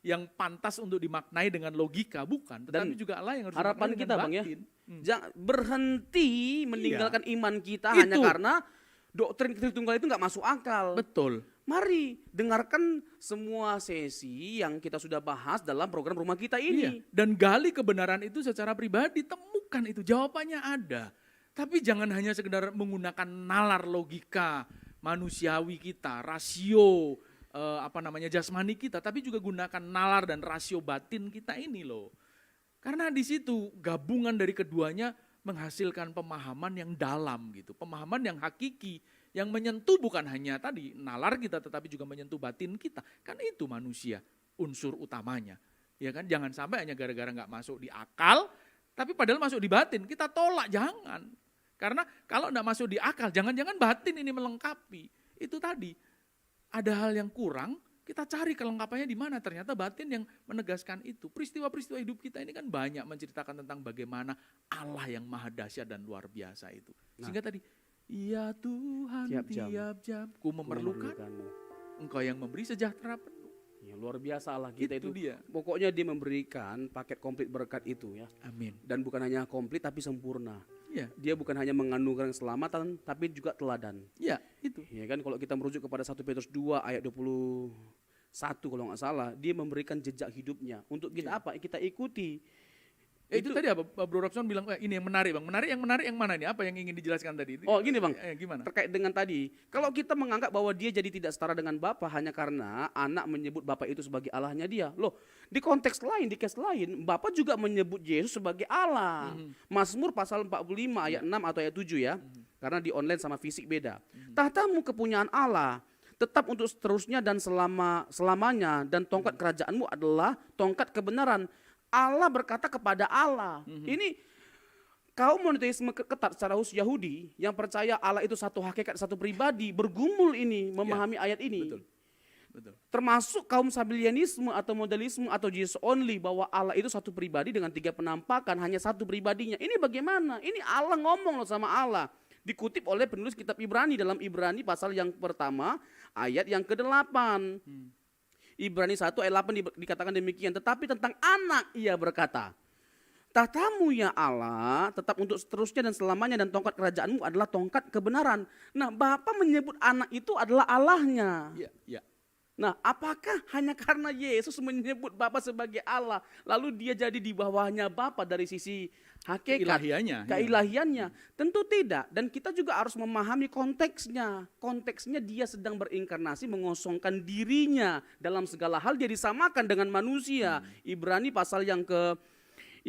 A: yang pantas untuk dimaknai dengan logika, bukan, tetapi juga Allah yang harus
B: harapan
A: dimaknai
B: kita
A: dengan
B: Bang ya,
A: batin.
B: jangan berhenti meninggalkan iman kita
A: Itu.
B: hanya karena doktrin Tritunggal itu nggak masuk akal.
A: Betul.
B: Mari dengarkan semua sesi yang kita sudah bahas dalam program rumah kita
A: Iya.
B: ini.
A: Dan gali kebenaran itu secara pribadi, temukan itu, jawabannya ada. Tapi jangan hanya sekedar menggunakan nalar logika manusiawi kita, rasio jasmani kita, tapi juga gunakan nalar dan rasio batin kita ini loh. Karena di situ gabungan dari keduanya menghasilkan pemahaman yang dalam gitu, pemahaman yang hakiki, yang menyentuh bukan hanya tadi nalar kita tetapi juga menyentuh batin kita. Kan itu manusia unsur utamanya. Ya kan, jangan sampai hanya gara-gara nggak masuk di akal, tapi padahal masuk di batin, kita tolak, jangan. Karena kalau nggak masuk di akal, jangan-jangan batin ini melengkapi. Itu tadi, ada hal yang kurang, kita cari kelengkapannya di mana, ternyata batin yang menegaskan itu. Peristiwa-peristiwa hidup kita ini kan banyak menceritakan tentang bagaimana Allah yang maha dahsyat dan luar biasa itu. Sehingga tadi, ya Tuhan tiap jam, ku memerlukan, Engkau yang memberi sejahtera penuh.
B: Ya, luar biasa Allah kita itu.
A: Dia.
B: Pokoknya dia memberikan paket komplit berkat itu ya.
A: Amin.
B: Dan bukan hanya komplit tapi sempurna.
A: Ya,
B: Dia bukan hanya menganugerahkan keselamatan tapi juga teladan.
A: ya itu.
B: Ya kan, kalau kita merujuk kepada 1 Petrus 2 ayat 21 kalau nggak salah, dia memberikan jejak hidupnya. Untuk kita apa? Kita ikuti.
A: Itu tadi apa, Bro Robson bilang, ini yang menarik Bang. Yang menarik yang mana nih? Apa yang ingin dijelaskan tadi?
B: Oh gini Bang,
A: Gimana?
B: terkait dengan tadi, kalau kita menganggap bahwa dia jadi tidak setara dengan Bapa hanya karena anak menyebut Bapa itu sebagai Allahnya dia. Loh, di konteks lain, di case lain, Bapa juga menyebut Yesus sebagai Allah. Mazmur pasal 45 ayat 6 atau ayat 7 ya. Karena di online sama fisik beda. Tahtamu kepunyaan Allah, tetap untuk seterusnya dan selamanya, dan tongkat kerajaanmu adalah tongkat kebenaran. Allah berkata kepada Allah. Ini kaum monoteisme ketat secara Yahudi yang percaya Allah itu satu hakikat, satu pribadi, bergumul ini memahami ayat ini.
A: Betul.
B: Termasuk kaum Sabellianisme atau Modalisme atau Jesus only, bahwa Allah itu satu pribadi dengan 3 penampakan, hanya satu pribadinya. Ini bagaimana? Ini Allah ngomong loh sama Allah. Dikutip oleh penulis kitab Ibrani dalam Ibrani pasal yang pertama ayat yang ke-8. Ibrani 1 ayat 8 dikatakan demikian. Tetapi tentang anak ia berkata, tahtamu ya Allah tetap untuk seterusnya dan selamanya, dan tongkat kerajaanmu adalah tongkat kebenaran. Nah, Bapa menyebut anak itu adalah Allahnya.
A: Ya.
B: Nah, apakah hanya karena Yesus menyebut Bapa sebagai Allah, lalu dia jadi di bawahnya Bapa dari sisi hakikat, keilahiannya? Tentu tidak. Dan kita juga harus memahami konteksnya. Konteksnya dia sedang berinkarnasi, mengosongkan dirinya. Dalam segala hal dia disamakan dengan manusia. Ibrani pasal yang ke-5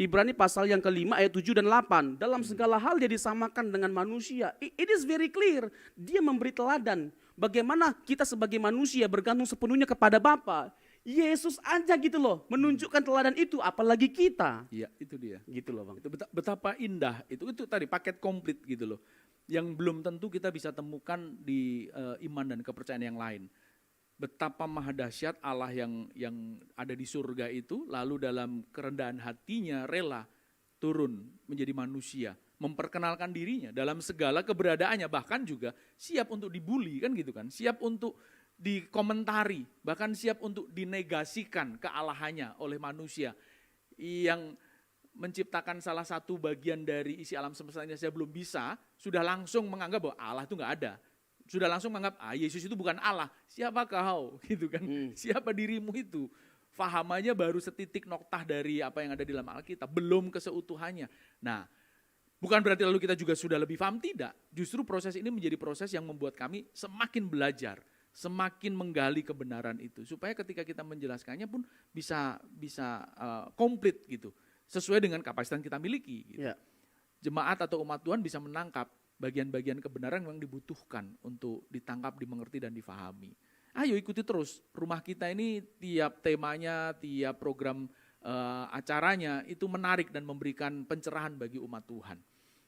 B: ayat 7 dan 8. Dalam segala hal dia disamakan dengan manusia. It is very clear. Dia memberi teladan. Bagaimana kita sebagai manusia bergantung sepenuhnya kepada Bapa. Yesus aja gitu loh menunjukkan teladan itu, apalagi kita.
A: Iya, itu dia.
B: Gitu loh Bang.
A: Itu betapa indah. Itu tadi paket komplit gitu loh. Yang belum tentu kita bisa temukan di iman dan kepercayaan yang lain. Betapa maha dahsyat Allah yang ada di surga itu, lalu dalam kerendahan hatinya rela turun menjadi manusia, memperkenalkan dirinya dalam segala keberadaannya, bahkan juga siap untuk dibully kan gitu kan, siap untuk dikomentari, bahkan siap untuk dinegasikan kealahannya oleh manusia yang menciptakan salah satu bagian dari isi alam semesta ini saja belum bisa, sudah langsung menganggap bahwa Allah itu nggak ada. Sudah langsung menganggap, Yesus itu bukan Allah, siapa kau? Gitu kan, siapa dirimu itu? Fahamannya baru setitik noktah dari apa yang ada di dalam Alkitab, belum keseutuhannya. Nah, bukan berarti lalu kita juga sudah lebih paham, tidak. Justru proses ini menjadi proses yang membuat kami semakin belajar, semakin menggali kebenaran itu. Supaya ketika kita menjelaskannya pun bisa komplit gitu. Sesuai dengan kapasitas yang kita miliki. Gitu.
B: Ya.
A: Jemaat atau umat Tuhan bisa menangkap bagian-bagian kebenaran yang dibutuhkan untuk ditangkap, dimengerti, dan difahami. Ayo ikuti terus, rumah kita ini tiap temanya, tiap program acaranya itu menarik dan memberikan pencerahan bagi umat Tuhan.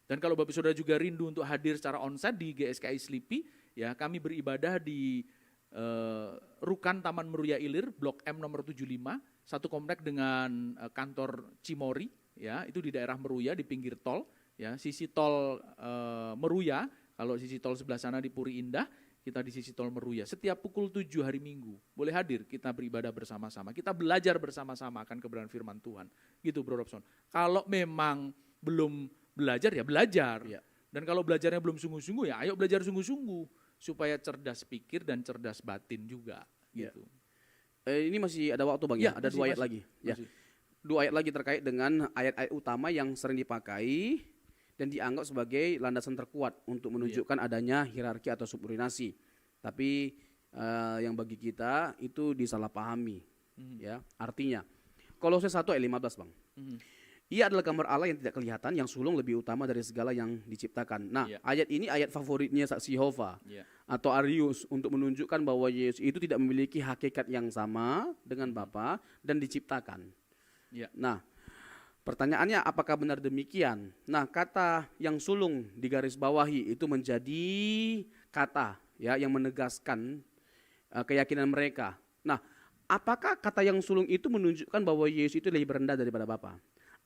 A: Dan kalau Bapak Saudara juga rindu untuk hadir secara onsite di GSKI Slipi, ya kami beribadah di Rukan Taman Meruya Ilir, Blok M nomor 75, satu komplek dengan kantor Cimori, ya itu di daerah Meruya di pinggir tol, ya sisi tol Meruya, kalau sisi tol sebelah sana di Puri Indah, kita di sisi tol Meruya. Setiap pukul 7 hari Minggu boleh hadir, kita beribadah bersama-sama, kita belajar bersama-sama akan kebenaran firman Tuhan, gitu Bro Robson. Kalau memang belum belajar ya belajar, ya. Dan kalau belajarnya belum sungguh-sungguh ya ayo belajar sungguh-sungguh supaya cerdas pikir dan cerdas batin juga, gitu.
B: Ini masih ada waktu Bang ya? Ada dua ayat lagi. Ya. Dua ayat lagi terkait dengan ayat-ayat utama yang sering dipakai dan dianggap sebagai landasan terkuat untuk menunjukkan adanya hierarki atau subordinasi. Tapi yang bagi kita itu disalahpahami. Ya, artinya Kolose 1 ayat 15 Bang. Ia adalah gambar Allah yang tidak kelihatan, yang sulung lebih utama dari segala yang diciptakan. Nah, ayat ini ayat favoritnya Saksi Yehova atau Arius untuk menunjukkan bahwa Yesus itu tidak memiliki hakikat yang sama dengan Bapa dan diciptakan. Nah, pertanyaannya apakah benar demikian? Nah, kata yang sulung di garis bawahi itu menjadi kata ya yang menegaskan keyakinan mereka. Nah, apakah kata yang sulung itu menunjukkan bahwa Yesus itu lebih rendah daripada Bapa?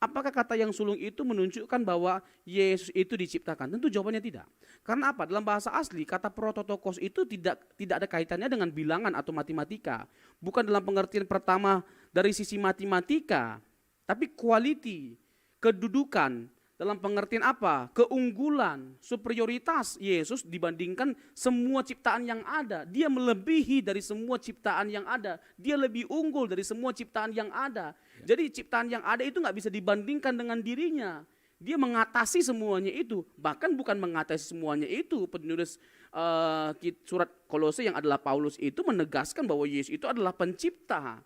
B: Apakah kata yang sulung itu menunjukkan bahwa Yesus itu diciptakan? Tentu jawabannya tidak. Karena apa? Dalam bahasa asli kata prototokos itu tidak ada kaitannya dengan bilangan atau matematika. Bukan dalam pengertian pertama dari sisi matematika, tapi quality, kedudukan. Dalam pengertian apa? Keunggulan, superioritas Yesus dibandingkan semua ciptaan yang ada. Dia melebihi dari semua ciptaan yang ada. Dia lebih unggul dari semua ciptaan yang ada. Jadi ciptaan yang ada itu nggak bisa dibandingkan dengan dirinya. Dia mengatasi semuanya itu. Bahkan bukan mengatasi semuanya itu. Penulis surat Kolose yang adalah Paulus itu menegaskan bahwa Yesus itu adalah pencipta.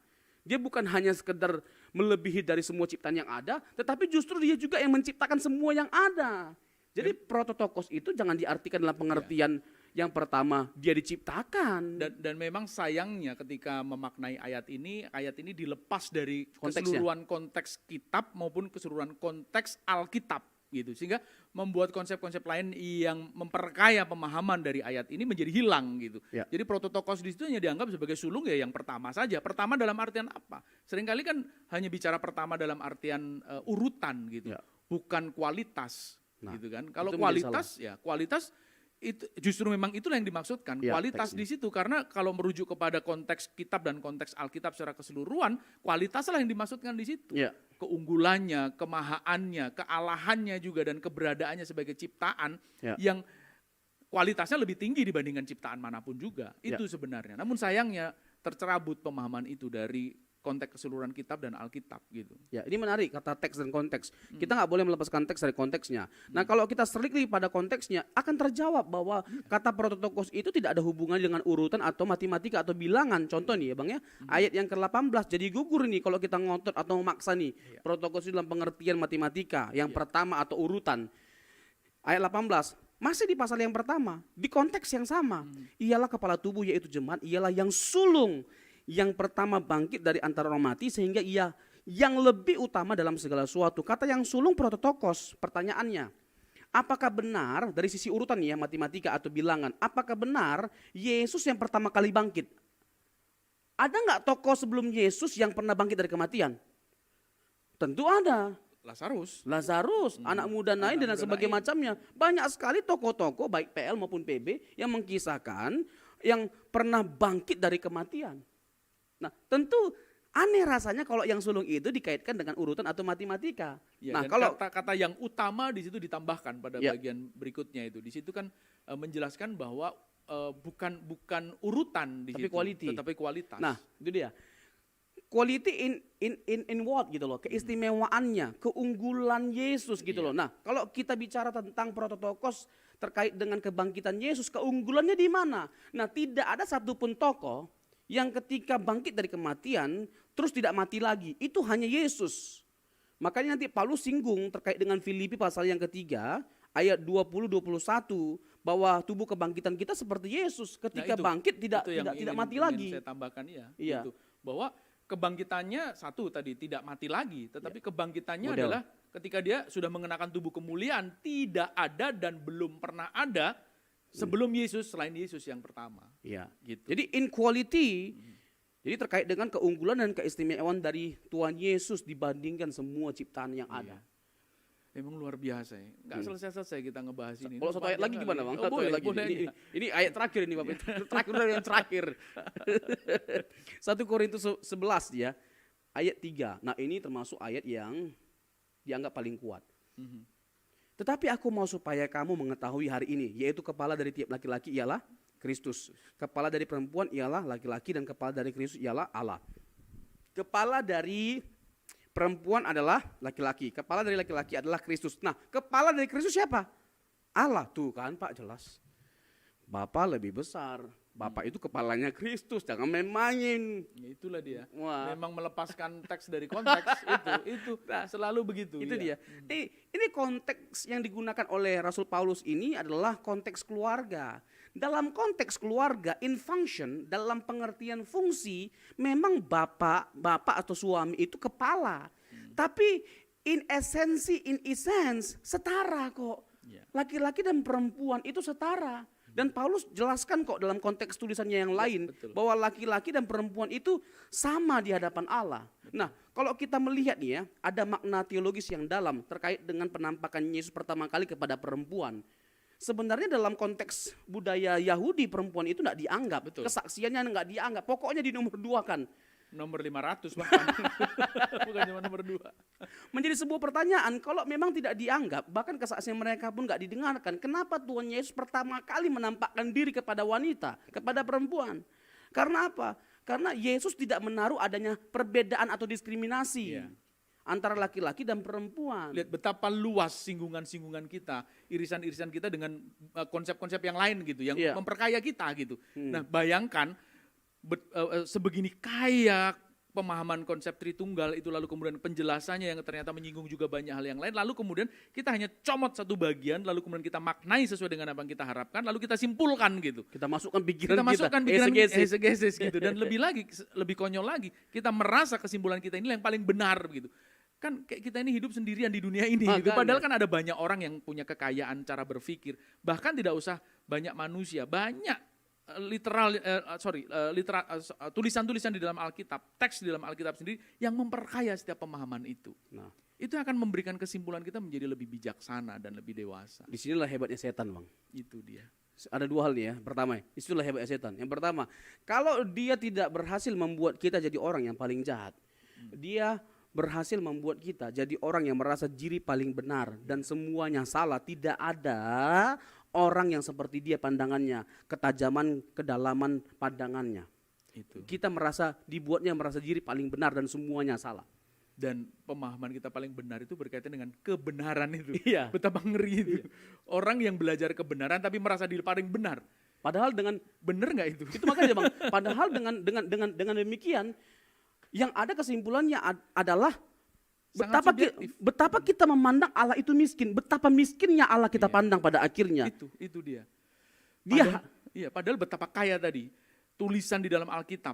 B: Dia bukan hanya sekedar melebihi dari semua ciptaan yang ada, tetapi justru dia juga yang menciptakan semua yang ada. Jadi prototokos itu jangan diartikan dalam pengertian yang pertama dia diciptakan.
A: Dan memang sayangnya ketika memaknai ayat ini dilepas dari keseluruhan konteks kitab maupun keseluruhan konteks Alkitab. Gitu, sehingga membuat konsep-konsep lain yang memperkaya pemahaman dari ayat ini menjadi hilang gitu. Jadi prototokos di situ hanya dianggap sebagai sulung ya yang pertama saja. Pertama dalam artian apa? Seringkali kan hanya bicara pertama dalam artian urutan gitu, bukan kualitas gitu kan. Kalau kualitas itu justru memang itulah yang dimaksudkan, kualitas teksnya. Di situ karena kalau merujuk kepada konteks kitab dan konteks Alkitab secara keseluruhan, kualitaslah yang dimaksudkan di situ. Keunggulannya, kemahaannya, kealahannya juga dan keberadaannya sebagai ciptaan yang kualitasnya lebih tinggi dibandingkan ciptaan manapun juga. Itu sebenarnya. Namun sayangnya tercerabut pemahaman itu dari konteks keseluruhan kitab dan Alkitab gitu.
B: Ya, ini menarik kata teks dan konteks. Kita nggak boleh melepaskan teks dari konteksnya. Nah, kalau kita selektif pada konteksnya, akan terjawab bahwa kata prototokos itu tidak ada hubungannya dengan urutan atau matematika atau bilangan. Contoh nih ya Bang ya, ayat yang ke-18 jadi gugur nih kalau kita ngotot atau memaksa nih. Prototokos itu dalam pengertian matematika yang pertama atau urutan. Ayat 18 masih di pasal yang pertama, di konteks yang sama. Ialah kepala tubuh yaitu jemaat, ialah yang sulung. Yang pertama bangkit dari antara orang mati sehingga ia yang lebih utama dalam segala sesuatu. Kata yang sulung prototokos, pertanyaannya. Apakah benar dari sisi urutan ya matematika atau bilangan, apakah benar Yesus yang pertama kali bangkit? Ada nggak tokoh sebelum Yesus yang pernah bangkit dari kematian? Tentu ada.
A: Lazarus.
B: anak muda Nain dan
A: muda
B: sebagainya
A: Nain.
B: macamnya. Banyak sekali tokoh-tokoh baik PL maupun PB yang mengkisahkan yang pernah bangkit dari kematian. Nah, tentu aneh rasanya kalau yang sulung itu dikaitkan dengan urutan atau matematika.
A: Ya,
B: Nah,
A: dan
B: kalau
A: kata-kata yang utama di situ ditambahkan pada
B: Ya.
A: bagian berikutnya itu. Di situ kan menjelaskan bahwa bukan urutan di
B: Tapi
A: situ,
B: quality.
A: tetapi kualitas.
B: Nah, itu dia. Quality in what gitu loh, keistimewaannya, keunggulan Yesus gitu loh. Nah, kalau kita bicara tentang prototokos terkait dengan kebangkitan Yesus, keunggulannya di mana? Nah, tidak ada satupun tokoh yang ketika bangkit dari kematian terus tidak mati lagi. Itu hanya Yesus. Makanya nanti Paulus singgung terkait dengan Filipi pasal yang ketiga, ayat 20-21, bahwa tubuh kebangkitan kita seperti Yesus. Ketika
A: itu-
B: bangkit tidak mati
A: ingin
B: lagi.
A: saya tambahkan
B: Iya.
A: gitu. Bahwa kebangkitannya satu tadi tidak mati lagi, tetapi kebangkitannya
B: Model.
A: adalah ketika dia sudah mengenakan tubuh kemuliaan, tidak ada dan belum pernah ada sebelum Yesus selain Yesus yang pertama.
B: Iya.
A: Gitu.
B: Jadi in quality, jadi terkait dengan keunggulan dan keistimewaan dari Tuhan Yesus dibandingkan semua ciptaan yang ada.
A: Emang luar biasa ya. Nggak selesai-selesai kita ngebahas ini.
B: Kalau satu ayat lagi gimana Bang? Satu
A: boleh,
B: ayat lagi.
A: boleh.
B: Ini ayat terakhir ini Bapak. Terakhir dari yang terakhir. 1 Korintus 11 ya, ayat 3. Nah ini termasuk ayat yang dianggap paling kuat. Tetapi aku mau supaya kamu mengetahui hari ini, yaitu kepala dari tiap laki-laki ialah Kristus. Kepala dari perempuan ialah laki-laki dan kepala dari Kristus ialah Allah. Kepala dari perempuan adalah laki-laki, kepala dari laki-laki adalah Kristus. Nah, kepala dari Kristus siapa? Allah. Tuh kan Pak, jelas. Bapak lebih besar. Bapak itu kepalanya Kristus, jangan main-main.
A: Ya, itulah dia.
B: Wah.
A: Memang melepaskan teks dari konteks itu selalu begitu.
B: Itu
A: ya.
B: dia. Ini konteks yang digunakan oleh Rasul Paulus ini adalah konteks keluarga. Dalam konteks keluarga, in function, dalam pengertian fungsi, memang bapak atau suami itu kepala. Tapi in esensi, in essence, setara kok.
A: Ya.
B: Laki-laki dan perempuan itu setara. Dan Paulus jelaskan kok dalam konteks tulisannya yang lain,
A: betul.
B: bahwa laki-laki dan perempuan itu sama di hadapan Allah. Nah, kalau kita melihat nih ya, ada makna teologis yang dalam terkait dengan penampakan Yesus pertama kali kepada perempuan. Sebenarnya dalam konteks budaya Yahudi, perempuan itu tidak dianggap,
A: Betul.
B: kesaksiannya nggak dianggap, pokoknya di nomor 2 kan.
A: Nomor 500 bahkan. Bukan cuma nomor 2.
B: Menjadi sebuah pertanyaan, kalau memang tidak dianggap, bahkan kesaksian mereka pun nggak didengarkan, kenapa Tuhan Yesus pertama kali menampakkan diri kepada wanita, kepada perempuan? Karena apa? Karena Yesus tidak menaruh adanya perbedaan atau diskriminasi
A: Iya.
B: antara laki-laki dan perempuan.
A: Lihat betapa luas singgungan-singgungan kita, irisan-irisan kita dengan konsep-konsep yang lain gitu, yang
B: Iya.
A: memperkaya kita gitu. Nah, bayangkan sebegini kaya pemahaman konsep Tritunggal itu, lalu kemudian penjelasannya yang ternyata menyinggung juga banyak hal yang lain, lalu kemudian kita hanya comot satu bagian, lalu kemudian kita maknai sesuai dengan apa yang kita harapkan, lalu kita simpulkan gitu.
B: Kita masukkan pikiran
A: Kita masukkan pikiran
B: exegesis.
A: exegesis gitu, dan lebih konyol lagi, kita merasa kesimpulan kita ini yang paling benar begitu. Kan kayak kita ini hidup sendirian di dunia ini gitu.
B: Makanya.
A: Padahal kan ada banyak orang yang punya kekayaan cara berpikir, bahkan tidak usah banyak manusia, banyak tulisan-tulisan di dalam Alkitab, teks di dalam Alkitab sendiri yang memperkaya setiap pemahaman itu.
B: Nah,
A: Itu akan memberikan kesimpulan kita menjadi lebih bijaksana dan lebih dewasa.
B: disinilah hebatnya setan, Bang.
A: Itu dia.
B: Ada dua hal nih ya. Pertama, itulah hebatnya setan. Yang pertama, kalau dia tidak berhasil membuat kita jadi orang yang paling jahat, dia berhasil membuat kita jadi orang yang merasa diri paling benar dan semuanya salah. Tidak ada orang yang seperti dia pandangannya, ketajaman, kedalaman pandangannya.
A: Itu.
B: Kita dibuatnya merasa diri paling benar dan semuanya salah.
A: Dan pemahaman kita paling benar itu berkaitan dengan kebenaran itu.
B: Iya.
A: Betapa ngeri itu. Orang yang belajar kebenaran tapi merasa diri paling benar.
B: Padahal dengan
A: Bener nggak itu?
B: itu makanya Bang, padahal dengan demikian yang ada kesimpulannya adalah
A: Sangat subjektif.
B: betapa kita memandang Allah itu miskin, betapa miskinnya Allah kita
A: Iya.
B: pandang pada akhirnya.
A: Itu dia.
B: Dia
A: Padahal betapa kaya tadi tulisan di dalam Alkitab,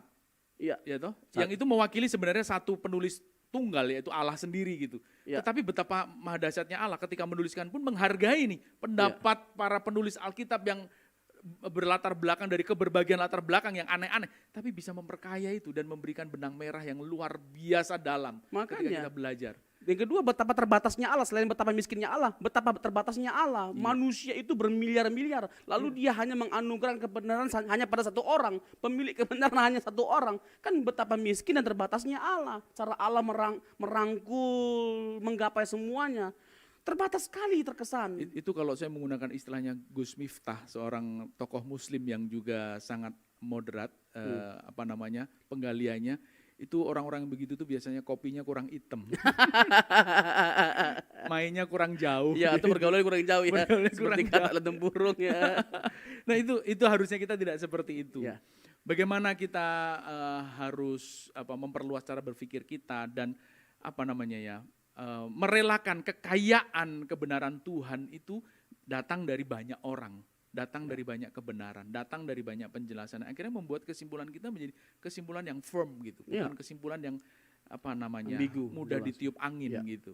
B: iya,
A: ya toh, yang itu mewakili sebenarnya satu penulis tunggal, yaitu Allah sendiri gitu.
B: Iya.
A: Tetapi betapa maha dahsyatnya Allah ketika menuliskan pun menghargai nih pendapat para penulis Alkitab yang berlatar belakang dari keberbagian latar belakang yang aneh-aneh, tapi bisa memperkaya itu dan memberikan benang merah yang luar biasa dalam ketika
B: Makanya.
A: kita belajar.
B: Yang kedua, betapa terbatasnya Allah. Selain betapa miskinnya Allah, betapa terbatasnya Allah. Manusia itu bermiliar-miliar. Lalu dia hanya menganugerahkan kebenaran hanya pada satu orang. Pemilik kebenaran hanya satu orang. Kan betapa miskin dan terbatasnya Allah. Cara Allah merangkul, menggapai semuanya. Terbatas sekali terkesan.
A: Itu kalau saya menggunakan istilahnya Gus Miftah, seorang tokoh muslim yang juga sangat moderat, penggaliannya. Itu orang-orang yang begitu tuh biasanya kopinya kurang hitam. Mainnya kurang jauh.
B: Ya, atau bergaulnya kurang jauh ya. Seperti kata ledem burung ya.
A: Nah itu harusnya kita tidak seperti itu.
B: Ya.
A: Bagaimana kita harus memperluas cara berpikir kita dan merelakan kekayaan kebenaran Tuhan itu datang dari banyak orang. Datang dari banyak kebenaran, datang dari banyak penjelasan. Akhirnya membuat kesimpulan kita menjadi kesimpulan yang firm gitu, bukan kesimpulan yang
B: ambigu,
A: mudah
B: jelas.
A: Ditiup angin gitu.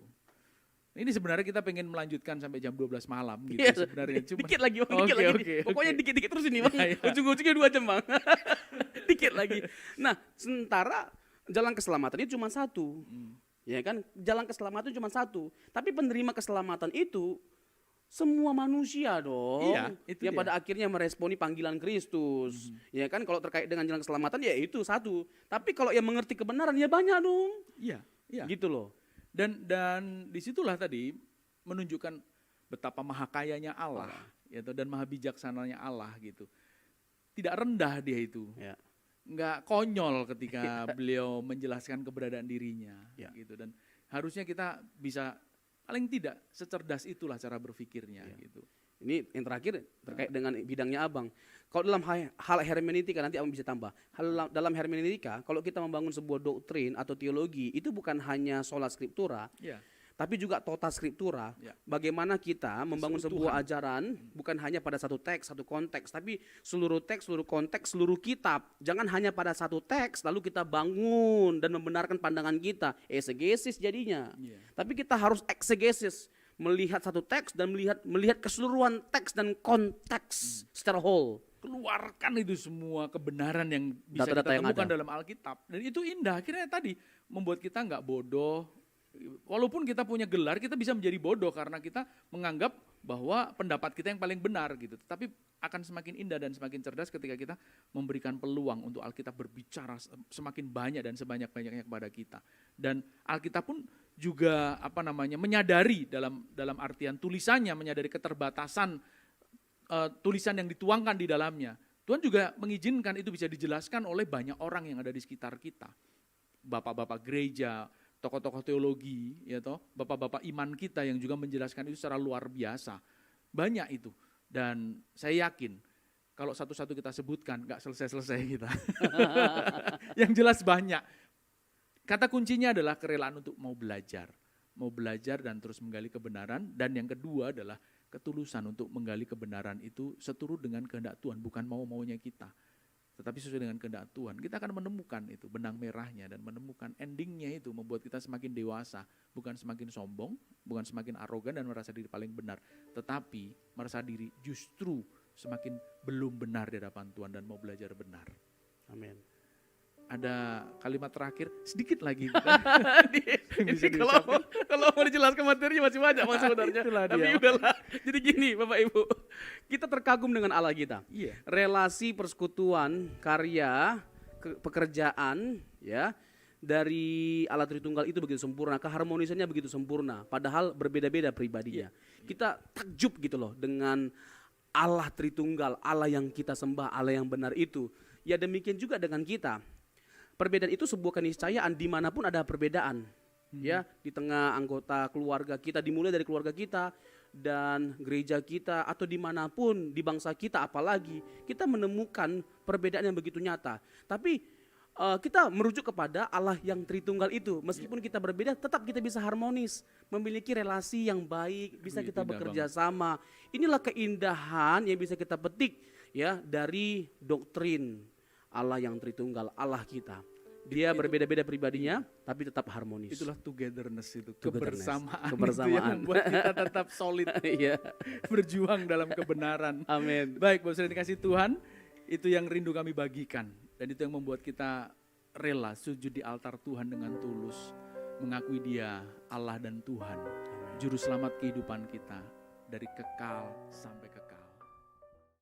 A: Ini sebenarnya kita pengen melanjutkan sampai jam 12 malam gitu sebenarnya.
B: Dikit lagi, dikit lagi. Pokoknya dikit-dikit terus ini, Bang. Ujung-ujungnya 2 jam, Bang. Dikit lagi. Nah, sementara jalan keselamatan itu cuma satu. Ya kan? Jalan keselamatan cuma satu. Tapi penerima keselamatan itu semua manusia dong, yang pada akhirnya meresponi panggilan Kristus. Ya kan, kalau terkait dengan jalan keselamatan ya itu satu. Tapi kalau yang mengerti kebenaran ya banyak dong.
A: Iya.
B: Gitu loh.
A: Dan disitulah tadi menunjukkan betapa maha kayanya Allah, dan maha bijaksananya Allah gitu. Tidak rendah dia itu, nggak konyol ketika beliau menjelaskan keberadaan dirinya, gitu. Dan harusnya kita bisa paling tidak secerdas itulah cara berpikirnya gitu.
B: Ini yang terakhir terkait dengan bidangnya Abang. Kalau dalam hal hermeneutika nanti Abang bisa tambah. Dalam hermeneutika kalau kita membangun sebuah doktrin atau teologi itu bukan hanya sola scriptura, tapi juga tota scriptura. Bagaimana kita membangun sebuah ajaran bukan hanya pada satu teks, satu konteks, tapi seluruh teks, seluruh konteks, seluruh kitab. Jangan hanya pada satu teks lalu kita bangun dan membenarkan pandangan kita. Exegesis jadinya. Tapi kita harus exegesis, melihat satu teks dan melihat keseluruhan teks dan konteks secara whole.
A: Keluarkan itu semua kebenaran yang bisa
B: Data-data
A: kita
B: yang
A: temukan
B: ada
A: dalam Alkitab. Dan itu indah, akhirnya tadi membuat kita nggak bodoh. Walaupun kita punya gelar, kita bisa menjadi bodoh karena kita menganggap bahwa pendapat kita yang paling benar gitu. Tapi akan semakin indah dan semakin cerdas ketika kita memberikan peluang untuk Alkitab berbicara semakin banyak dan sebanyak-banyaknya kepada kita. Dan Alkitab pun juga menyadari dalam artian tulisannya, menyadari keterbatasan tulisan yang dituangkan di dalamnya. Tuhan juga mengizinkan itu bisa dijelaskan oleh banyak orang yang ada di sekitar kita. Bapak-bapak gereja, tokoh-tokoh teologi, bapak-bapak iman kita yang juga menjelaskan itu secara luar biasa. Banyak itu. Dan saya yakin kalau satu-satu kita sebutkan gak selesai-selesai kita. Yang jelas banyak. Kata kuncinya adalah kerelaan untuk mau belajar dan terus menggali kebenaran. Dan yang kedua adalah ketulusan untuk menggali kebenaran itu seturut dengan kehendak Tuhan, bukan mau-maunya kita. Tetapi sesuai dengan kehendak Tuhan, kita akan menemukan itu benang merahnya dan menemukan endingnya itu membuat kita semakin dewasa, bukan semakin sombong, bukan semakin arogan dan merasa diri paling benar, tetapi merasa diri justru semakin belum benar di hadapan Tuhan dan mau belajar benar.
B: Amin.
A: Ada kalimat terakhir sedikit lagi.
B: Kalau mau dijelaskan materinya masih banyak Mas sebenarnya. Tapi udahlah. Jadi gini Bapak Ibu, kita terkagum dengan Allah kita. Relasi persekutuan, karya, pekerjaan dari Allah Tritunggal itu begitu sempurna, keharmonisannya begitu sempurna, padahal berbeda-beda pribadinya. Kita takjub gitu loh dengan Allah Tritunggal, Allah yang kita sembah, Allah yang benar itu. Ya demikian juga dengan kita. Perbedaan itu sebuah keniscayaan dimanapun ada perbedaan. Di tengah anggota keluarga kita, dimulai dari keluarga kita dan gereja kita atau dimanapun di bangsa kita apalagi, kita menemukan perbedaan yang begitu nyata. Tapi kita merujuk kepada Allah yang Tritunggal itu. Meskipun kita berbeda, tetap kita bisa harmonis, memiliki relasi yang baik, bisa kita bekerja sama. Inilah keindahan yang bisa kita petik dari doktrin Allah yang Tritunggal, Allah kita. Dia berbeda-beda pribadinya, tapi tetap harmonis.
A: Itulah togetherness itu,
B: kebersamaan.
A: Itu yang membuat kita tetap solid, berjuang dalam kebenaran.
B: Amin.
A: Baik, Bapak Saudara dikasih Tuhan, itu yang rindu kami bagikan. Dan itu yang membuat kita rela sujud di altar Tuhan dengan tulus. mengakui Dia Allah dan Tuhan, Juru Selamat kehidupan kita dari kekal sampai kekal.